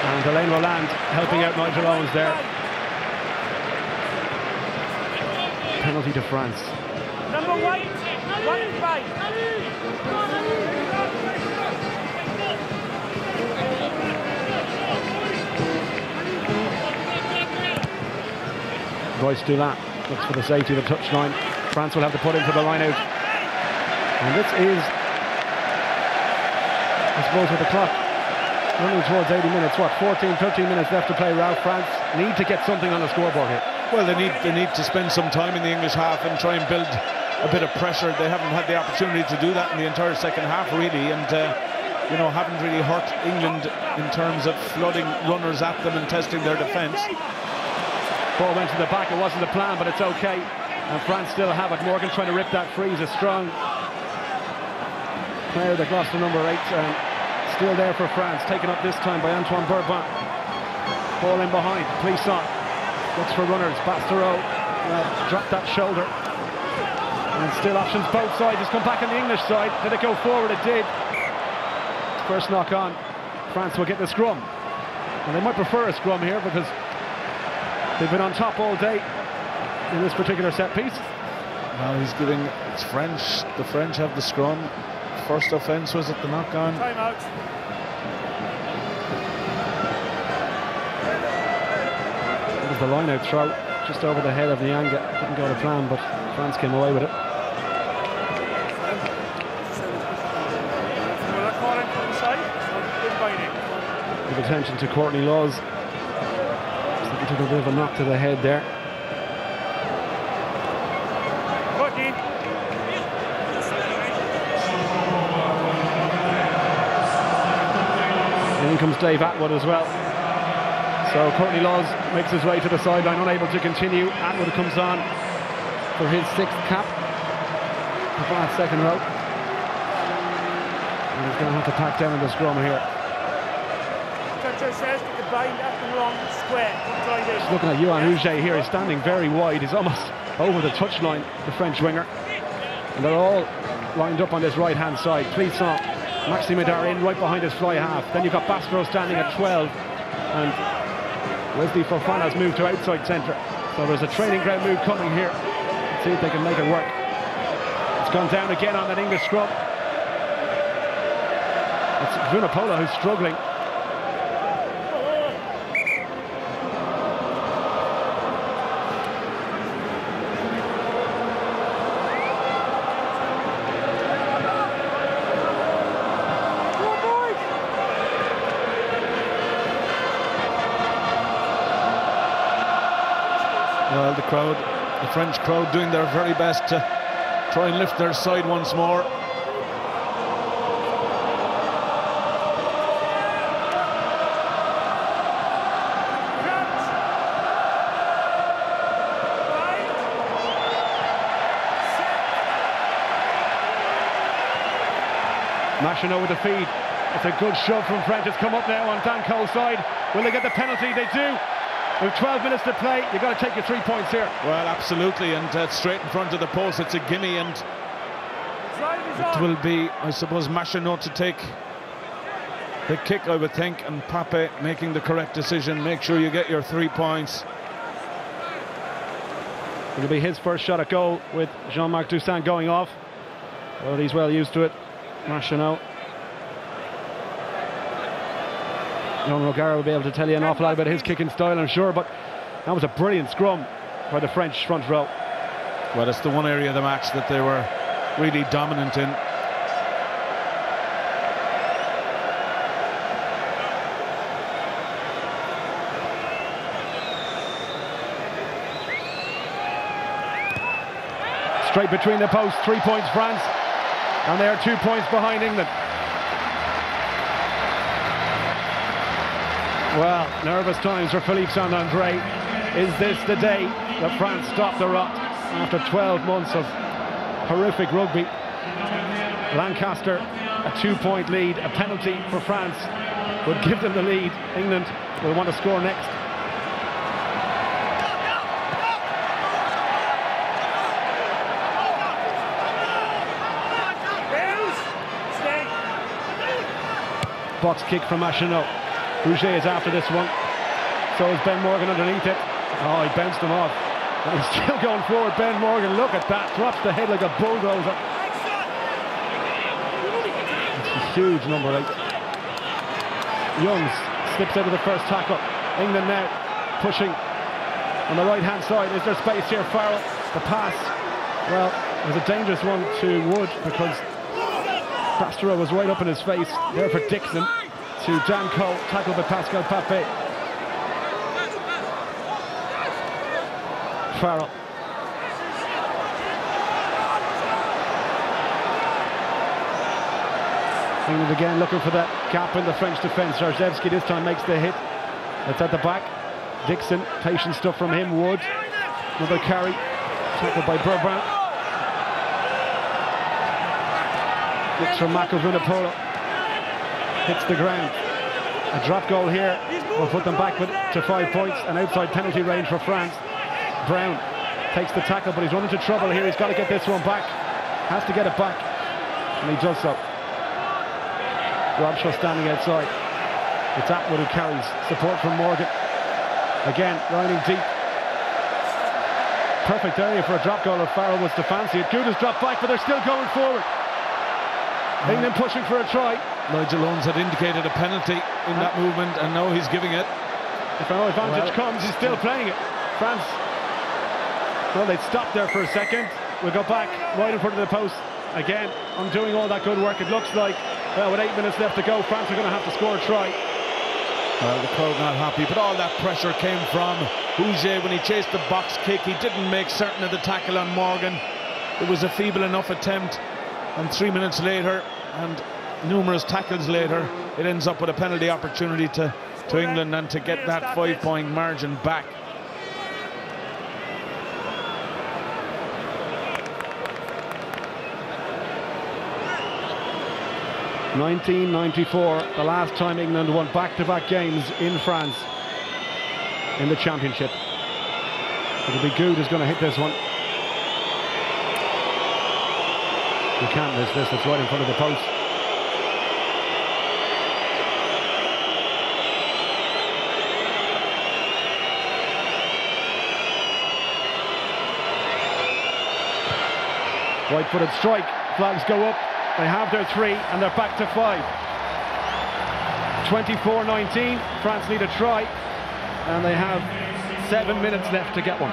and Elaine Roland helping out Nigel Owens there. Penalty to France. Number 1, 1 5. Royce Dulin looks for the safety of the touchline. France will have to put in for the line out. And this is, I suppose, with the clock running towards 80 minutes, what, 14, 13 minutes left to play. Ralph, France need to get something on the scoreboard here. Well, they need to spend some time in the English half and try and build a bit of pressure. They haven't had the opportunity to do that in the entire second half, really, and you know, haven't really hurt England in terms of flooding runners at them and testing their defence. Ball went to the back. It wasn't the plan, but it's okay. And France still have it. Morgan trying to rip that free. He's a strong player, the Gloucester number 8, and still there for France. Taken up this time by Antoine Bourbon. Ball in behind. Plisson looks for runners. Bastereau dropped that shoulder. And still options both sides. It's come back on the English side. Did it go forward? It did. First knock on. France will get the scrum. And they might prefer a scrum here because they've been on top all day in this particular set piece. Now he's giving, it's French. The French have the scrum. First offence was at the knock on. Time out. It was the line out throw just over the head of Nyanga. Didn't go to plan, but France came away with it. Give attention to Courtney Laws. He took a bit of a knock to the head there. Courtney. And in comes Dave Atwood as well. So Courtney Laws makes his way to the sideline, unable to continue. Atwood comes on for his 6th cap. The bad second row. And he's going to have to pack down in the scrum here. Says to bind up and along square. Just looking at Yohan Huget here, he's standing very wide. He's almost over the touchline, the French winger. And they're all lined up on this right-hand side. Plisson, Maxime Dar in right behind his fly half. Then you've got Bastereau standing at 12. And Wesley Fofana's moved to outside centre. So there's a training ground move coming here. Let's see if they can make it work. It's gone down again on that English scrum. It's Vunipola who's struggling. Well, the crowd, the French crowd, doing their very best to try and lift their side once more. Machino with the feed. It's a good shove from France. It's come up now on Dan Cole's side. Will they get the penalty? They do. With 12 minutes to play, you've got to take your 3 points here. Well, absolutely, and straight in front of the post, it's a gimme, and it will be, I suppose, Machinot to take the kick, I would think, and Pape making the correct decision. Make sure you get your 3 points. It'll be his first shot at goal with Jean-Marc Toussaint going off. Well, he's well used to it. Machinot. John O'Gara will be able to tell you an awful lot about his kicking style, I'm sure, but that was a brilliant scrum by the French front row. Well, it's the one area of the match that they were really dominant in. Straight between the posts, 3 points France, and they are 2 points behind England. Well, nervous times for Philippe Saint-André. Is this the day that France stop the rot after 12 months of horrific rugby? Lancaster, a 2-point lead, a penalty for France would give them the lead. England will want to score next. Box kick from Machinot. Rouget is after this one. So is Ben Morgan underneath it. Oh, he bounced him off. And he's still going forward. Ben Morgan, look at that. Drops the head like a bulldozer. It's a huge number 8. Youngs slips out of the first tackle. England now pushing on the right hand side. Is there space here? Farrell, the pass. Well, it was a dangerous one to Wood because Bastereau was right up in his face. There for Dixon to Dan Cole, tackled by Pascal Pape. Farrell. England again looking for that gap in the French defence. Jarzewski this time makes the hit. It's at the back. Dixon, patient stuff from him. Wood, another carry, tackled by Burbrand. Looks from Mako Vunipola. Hits the ground. A drop goal here will put them back to 5 points. An outside penalty range for France. Brown takes the tackle, but he's run into trouble here. He's got to get this one back. Has to get it back. And he does so. Robshaw standing outside. It's Atwood who carries. Support from Morgan. Again, riding deep. Perfect area for a drop goal if Farrell was to fancy it. Good has dropped back, but they're still going forward. England pushing for a try. Nigel Owens had indicated a penalty in that movement, and now he's giving it. If an advantage comes, he's still playing it. France, well, they'd stop there for a second. We'll go back right in front of the post. Again, undoing all that good work. It looks like, well, with 8 minutes left to go, France are going to have to score a try. Well, the crowd not happy, but all that pressure came from Rouget when he chased the box kick. He didn't make certain of the tackle on Morgan. It was a feeble enough attempt, and 3 minutes later, and numerous tackles later, it ends up with a penalty opportunity to England and to get that 5-point margin back. (1994), the last time England won back-to-back games in France in the championship. It'll be Good who's going to hit this one. You can't miss this. It's right in front of the post. Right-footed strike. Flags go up. They have their 3 and they're back to 5. 24-19. France need a try, and they have 7 minutes left to get one.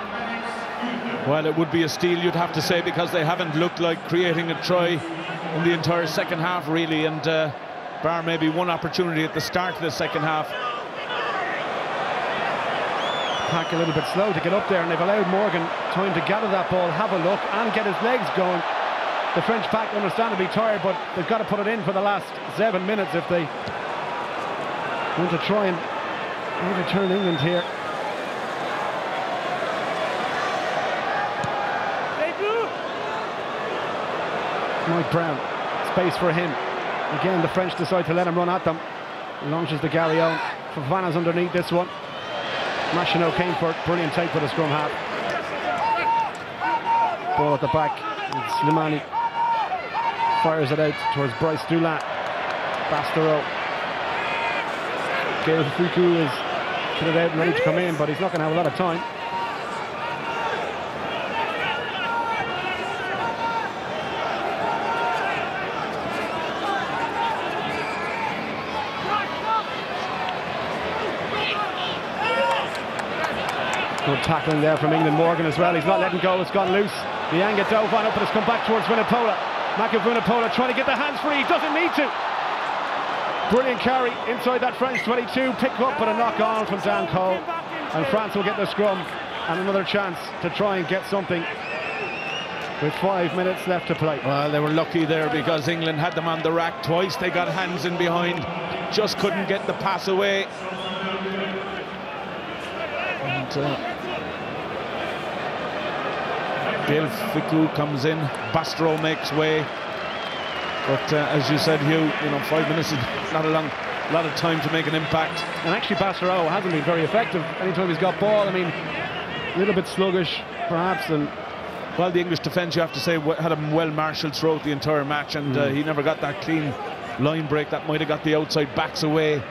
Well, it would be a steal, you'd have to say, because they haven't looked like creating a try in the entire second half, really, and bar maybe one opportunity at the start of the second half. Pack a little bit slow to get up there, and they've allowed Morgan time to gather that ball, have a look, and get his legs going. The French pack understandably tired, but they've got to put it in for the last 7 minutes if they want to try and overturn England here. Mike Brown, space for him. Again, the French decide to let him run at them. He launches the Gary Owen. Fofana's underneath this one. Machino came for it. Brilliant take for the scrum half. Ball at the back. Slimani fires it out towards Bryce Dulin. Bastereau. Gail Fuku is put it out and ready to come in, but he's not going to have a lot of time. Good tackling there from England. Morgan as well. He's not letting go. It's gone loose. Nyanga dove on up, but it's come back towards Vunipola. Vunipola trying to get the hands free. He doesn't need to. Brilliant carry inside that French 22. Pick up, but a knock on from Dan Cole. And France will get the scrum and another chance to try and get something with 5 minutes left to play. Well, they were lucky there because England had them on the rack twice. They got hands in behind. Just couldn't get the pass away. And Gail Ficou comes in, Bastereau makes way, but as you said, Hugh, 5 minutes is not a lot of time to make an impact. And actually Bastereau hasn't been very effective anytime he's got ball. I mean, a little bit sluggish perhaps, and well, the English defence, you have to say, had him well marshalled throughout the entire match, and he never got that clean line break that might have got the outside backs away.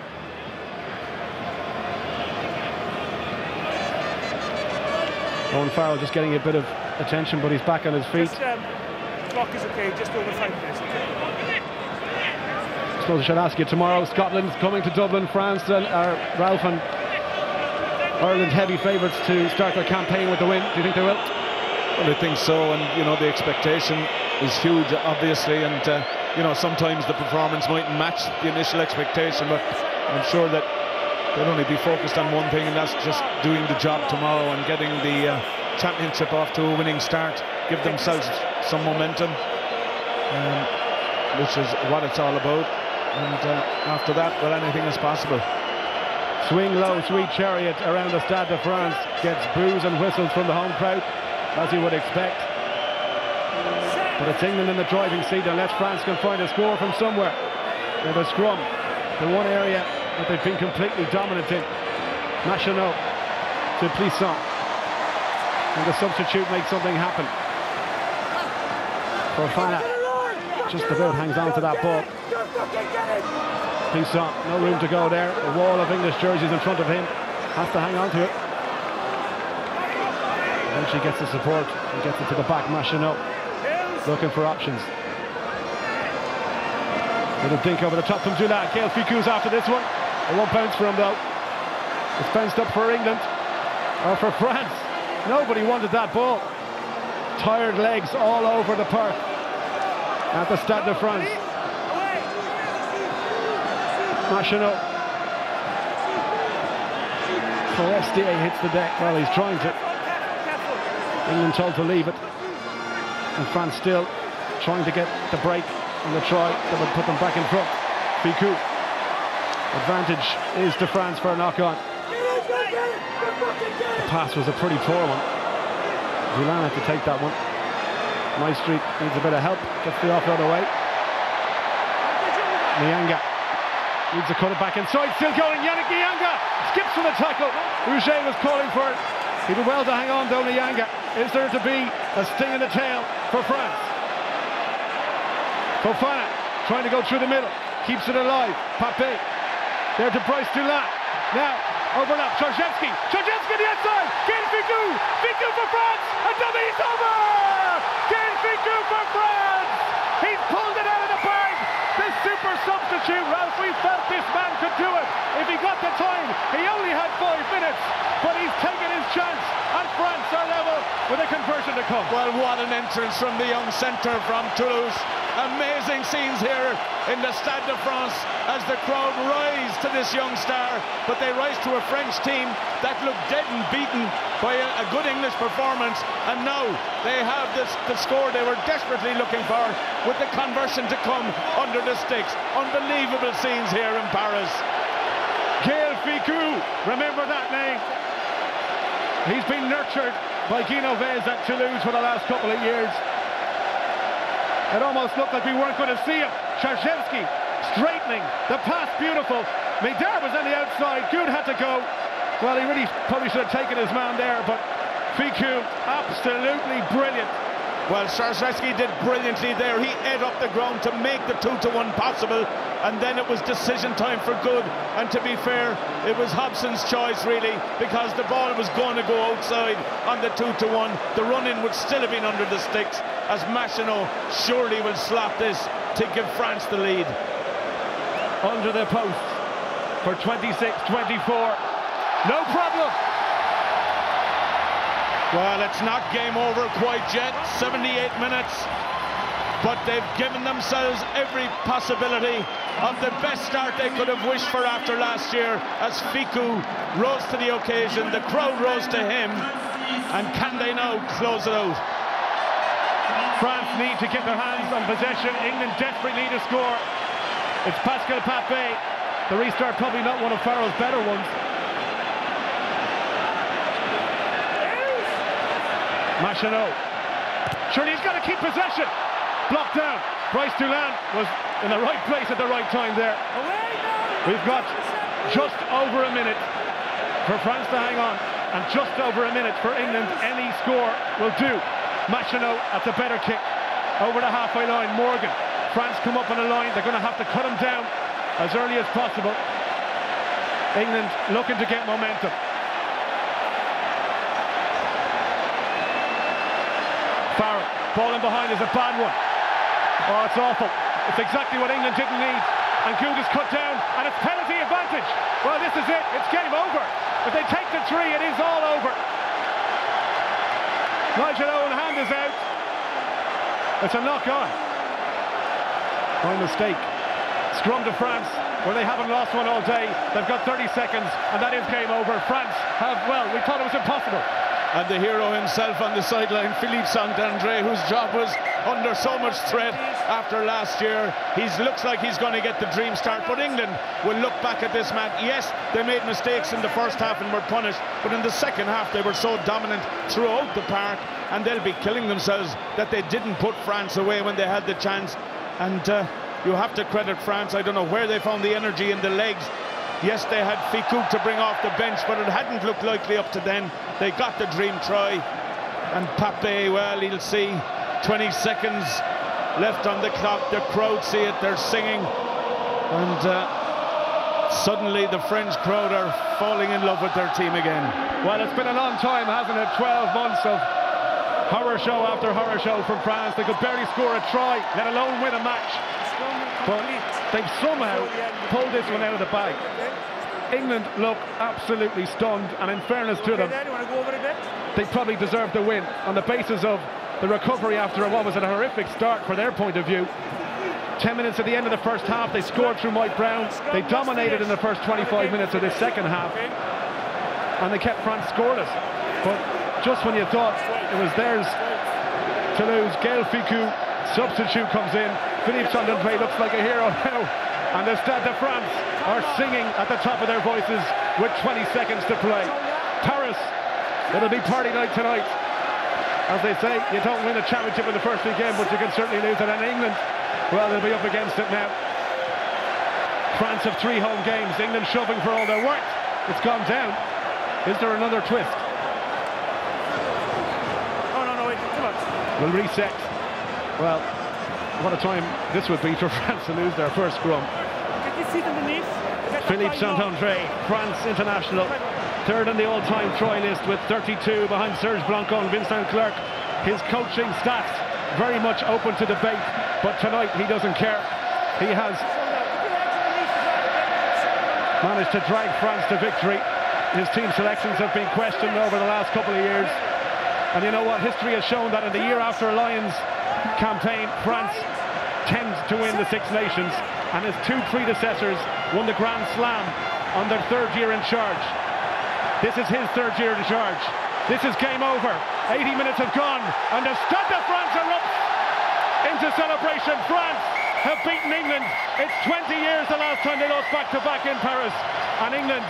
Owen Farrell just getting a bit of attention, but he's back on his feet. Clock is okay, just over 5 minutes. I suppose I should ask you tomorrow, Scotland coming to Dublin, France and Ralph and Ireland heavy favourites to start their campaign with the win. Do you think they will? Well, I think so, and the expectation is huge, obviously, and sometimes the performance mightn't match the initial expectation, but I'm sure that they'll only be focused on one thing, and that's just doing the job tomorrow and getting the championship off to a winning start, give themselves some momentum, which is what it's all about. And after that, well, anything is possible. Swing low, sweet chariot around the Stade de France gets boos and whistles from the home crowd, as you would expect. But it's England in the driving seat unless France can find a score from somewhere. With a scrum, the one area that they've been completely dominant in. Machino to Plisson. And the substitute makes something happen. Fofana just about hangs on to that ball. Plisson, no room to go there. A wall of English jerseys in front of him. Has to hang on to it. Eventually gets the support and gets it to the back. Machino looking for options. Little dink over the top from Dulin. Gail Ficou's after this one. It won't bounce for him though. It's bounced up for England or for France. Nobody wanted that ball. Tired legs all over the park at the Stade de France. Machino. Forestier hits the deck. Well, he's trying to. England told to leave it. And France still trying to get the break on the try that would put them back in front. Ficou. Advantage is to France for a knock-on. The pass was a pretty poor one. Dulin had to take that one. Maestri needs a bit of help. Gets the offload away. Nyanga needs to cut it back inside. Still going. Yannick Nyanga skips for the tackle. Rouget was calling for it. He did well to hang on though. Nyanga. Is there to be a sting in the tail for France? Fofana trying to go through the middle. Keeps it alive. Papé. There to Bryce Dulin. Now, overlap. Czarjewski the outside. Gail Ficou. Ficou for France. And dummies over. Gail Ficou for France. He's pulled it out of the bag. The super substitute, Ralph. We felt this man could do it. If he got the time, he only had 5 minutes. But he's taken his chance. And France are level with a conversion to come. Well, what an entrance from the young centre from Toulouse. Amazing scenes here in the Stade de France as the crowd rise to this young star, but they rise to a French team that looked dead and beaten by a good English performance, and now they have the score they were desperately looking for with the conversion to come under the sticks. Unbelievable scenes here in Paris. Gail Ficou, remember that name. He's been nurtured by Guy Novès at Toulouse for the last couple of years. It almost looked like we weren't going to see him. Czarjewski straightening, the pass beautiful. Médard was on the outside, Good had to go. Well, he really probably should have taken his man there, but Ficou, absolutely brilliant. Well, Szarzewski did brilliantly there. He ate up the ground to make the 2-1 possible, and then it was decision time for good. And to be fair, it was Hobson's choice really, because the ball was going to go outside on the 2-1. The run-in would still have been under the sticks, as Machineau surely will slap this to give France the lead. Under the post for 26-24. No problem. Well, it's not game over quite yet, 78 minutes, but they've given themselves every possibility of the best start they could have wished for after last year, as Ficou rose to the occasion, the crowd rose to him, and can they now close it out? France need to get their hands on possession. England desperately need a score. It's Pascal Papé. The restart probably not one of Farrell's better ones. Machineau. Surely he's got to keep possession. Blocked down. Bryce Dulin was in the right place at the right time there. We've got just over a minute for France to hang on, and just over a minute for England. Any score will do. Machineau at the better kick. Over the halfway line, Morgan. France come up on a line. They're going to have to cut him down as early as possible. England looking to get momentum. Farrell, ball in behind is a bad one. Oh, it's awful. It's exactly what England didn't need. And Good is cut down, and it's penalty advantage. Well, this is it. It's game over. If they take the 3, it is all over. Nigel Owen hand is out. It's a knock-on. My mistake. Scrum to France, where they haven't lost one all day. They've got 30 seconds, and that is game over. France have, well, we thought it was impossible. And the hero himself on the sideline, Philippe Saint-André, whose job was under so much threat after last year. He looks like he's going to get the dream start, but England will look back at this match. Yes, they made mistakes in the first half and were punished, but in the second half they were so dominant throughout the park, and they'll be killing themselves that they didn't put France away when they had the chance. And you have to credit France. I don't know where they found the energy in the legs. Yes, they had Ficou to bring off the bench, but it hadn't looked likely up to then. They got the dream try. And Papé, well, he'll see 20 seconds left on the clock. The crowd see it, they're singing. And suddenly the French crowd are falling in love with their team again. Well, it's been a long time, hasn't it? 12 months of horror show after horror show from France. They could barely score a try, let alone win a match. But they've somehow pulled this one out of the bag. England look absolutely stunned, and in fairness to them, they probably deserve the win on the basis of the recovery after what was a horrific start for their point of view. 10 minutes at the end of the first half, they scored through Mike Brown. They dominated in the first 25 minutes of this second half, and they kept France scoreless. But just when you thought it was theirs to lose, Gaël Ficou, substitute, comes in. Philippe Saint-André looks like a hero now, and the Stade de France are singing at the top of their voices with 20 seconds to play. Paris, it'll be party night tonight. As they say, you don't win a championship in the first weekend, but you can certainly lose it. And England, well, they'll be up against it now. France have 3 home games. England shoving for all their worth. It's gone down. Is there another twist? Oh, no, wait, come on. We'll reset. Well, what a time this would be for France to lose their first scrum. Did you see them beneath? Philippe Saint-André, France international, third on the all-time try list with 32 behind Serge Blanco and Vincent Clerc. His coaching stats very much open to debate, but tonight he doesn't care. He has managed to drag France to victory. His team selections have been questioned over the last couple of years, and you know what, history has shown that in the year after Lions campaign, France tends to win the Six Nations, and his 2 predecessors won the Grand Slam on their 3rd year in charge. This is his 3rd year in charge. This is game over. 80 minutes have gone, and the Stade de France erupts into celebration. France have beaten England. It's 20 years the last time they lost back-to-back in Paris, and England,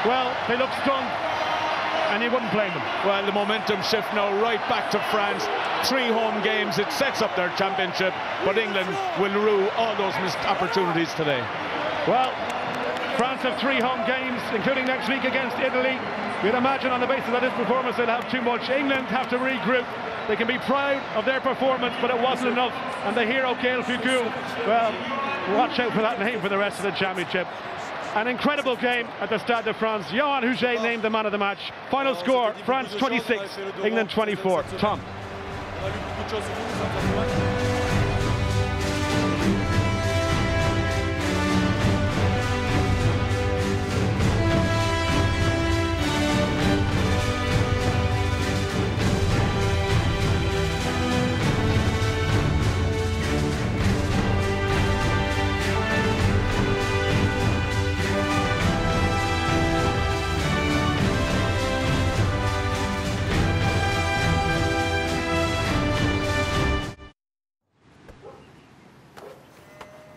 well, they look stunned, and you wouldn't blame them. Well, the momentum shift now right back to France. 3 home games, it sets up their championship, but England will rue all those missed opportunities today. Well, France have 3 home games, including next week against Italy. You'd imagine on the basis of this performance they'll have too much. England have to regroup. They can be proud of their performance, but it wasn't enough. And the hero, Gaël Fickou, well, watch out for that name for the rest of the championship. An incredible game at the Stade de France. Johan Huget named the man of the match. Final score, France 26, England 24. Tom.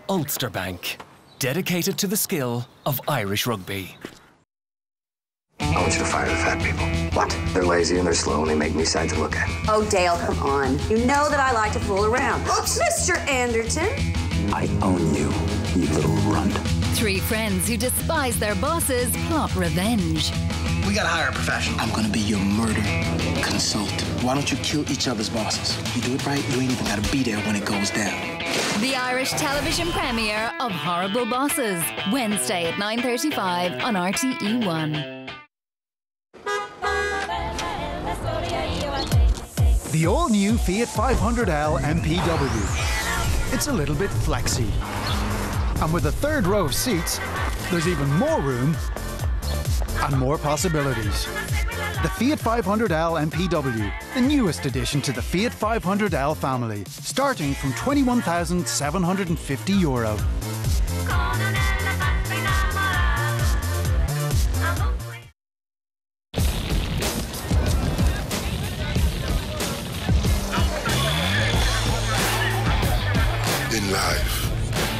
Ulster Bank, dedicated to the skill of Irish rugby. I want you to fire the fat people. What? They're lazy and they're slow and they make me sad to look at. Oh, Dale, come on. You know that I like to fool around. Mr. Anderton. I own you, you little runt. 3 friends who despise their bosses plot revenge. We gotta hire a professional. I'm gonna be your murder consultant. Why don't you kill each other's bosses? You do it right, you ain't even gotta be there when it goes down. The Irish television premiere of Horrible Bosses, Wednesday at 9:35 on RTE1. The all-new Fiat 500L MPW. It's a little bit flexy. And with a 3rd row of seats, there's even more room and more possibilities. The Fiat 500L MPW, the newest addition to the Fiat 500L family, starting from €21,750. In life,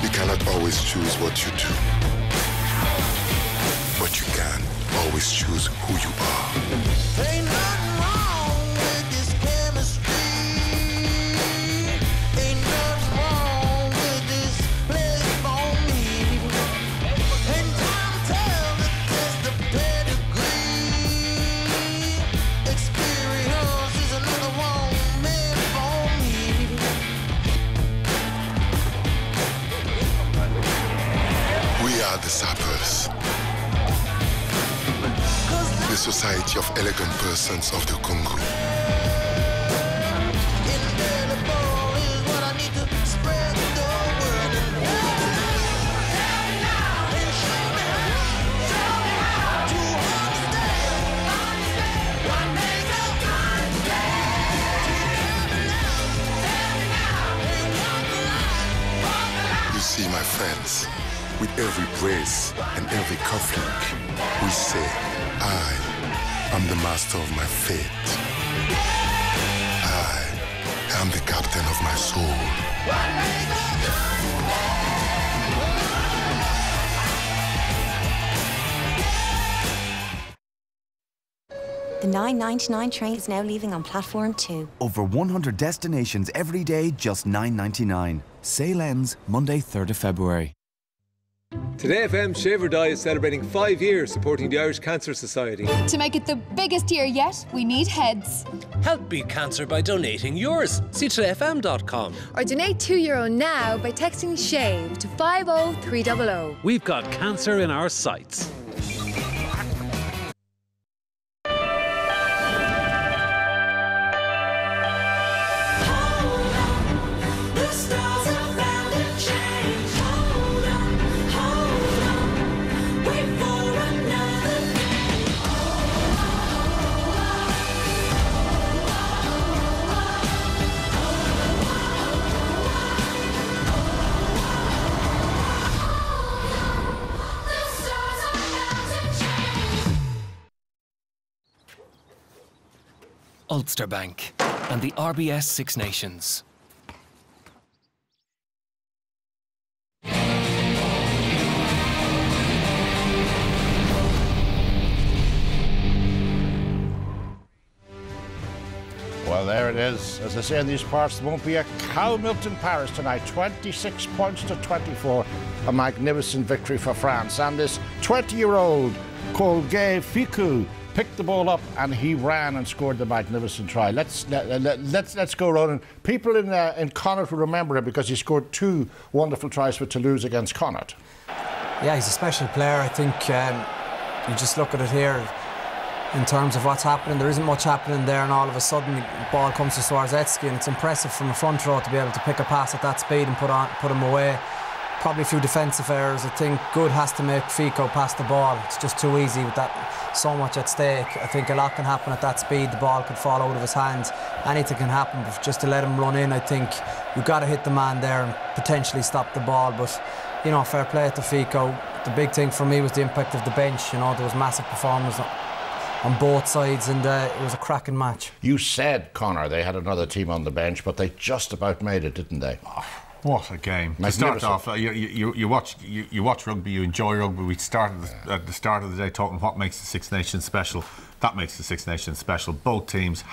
you cannot always choose what you do, but you can always choose who you are. Ain't nothing wrong with this chemistry. Ain't nothing wrong with this place for me. And time tells the test of pedigree. Experience is another one meant for me. We are the Sappers. The Society of Elegant Persons of the Congo. You see, my friends, with every brace and every cufflink, we say, I am the master of my fate. I am the captain of my soul. The $9.99 train is now leaving on platform 2. Over 100 destinations every day, just $9.99. Sale ends Monday, 3rd of February. Today FM Shave or Die is celebrating 5 years supporting the Irish Cancer Society. To make it the biggest year yet, we need heads. Help beat cancer by donating yours. See todayfm.com. Or donate €2 now by texting SHAVE to 50300. We've got cancer in our sights. Ulster Bank and the RBS Six Nations. Well, there it is. As I say in these parts, there won't be a cow milked in Paris tonight. 26 points to 24. A magnificent victory for France. And this 20-year-old Colgay Ficou picked the ball up and he ran and scored the magnificent try. Let's go, Ronan. People in Connacht will remember him because he scored 2 wonderful tries for Toulouse against Connacht. Yeah, he's a special player. I think you just look at it here in terms of what's happening. There isn't much happening there, and all of a sudden the ball comes to Swarzetsky, and it's impressive from the front row to be able to pick a pass at that speed and put him away. Probably a few defensive errors. I think Good has to make Ficou pass the ball. It's just too easy with that, so much at stake. I think a lot can happen at that speed. The ball could fall out of his hands. Anything can happen, but just to let him run in, I think you've got to hit the man there and potentially stop the ball. But you know, fair play to Ficou. The big thing for me was the impact of the bench. You know, there was massive performance on both sides, and it was a cracking match. You said, Conor, they had another team on the bench, but they just about made it, didn't they? Oh, what a game. To start off, you watch rugby, you enjoy rugby. We started at the start of the day talking what makes the Six Nations special. That makes the Six Nations special. Both teams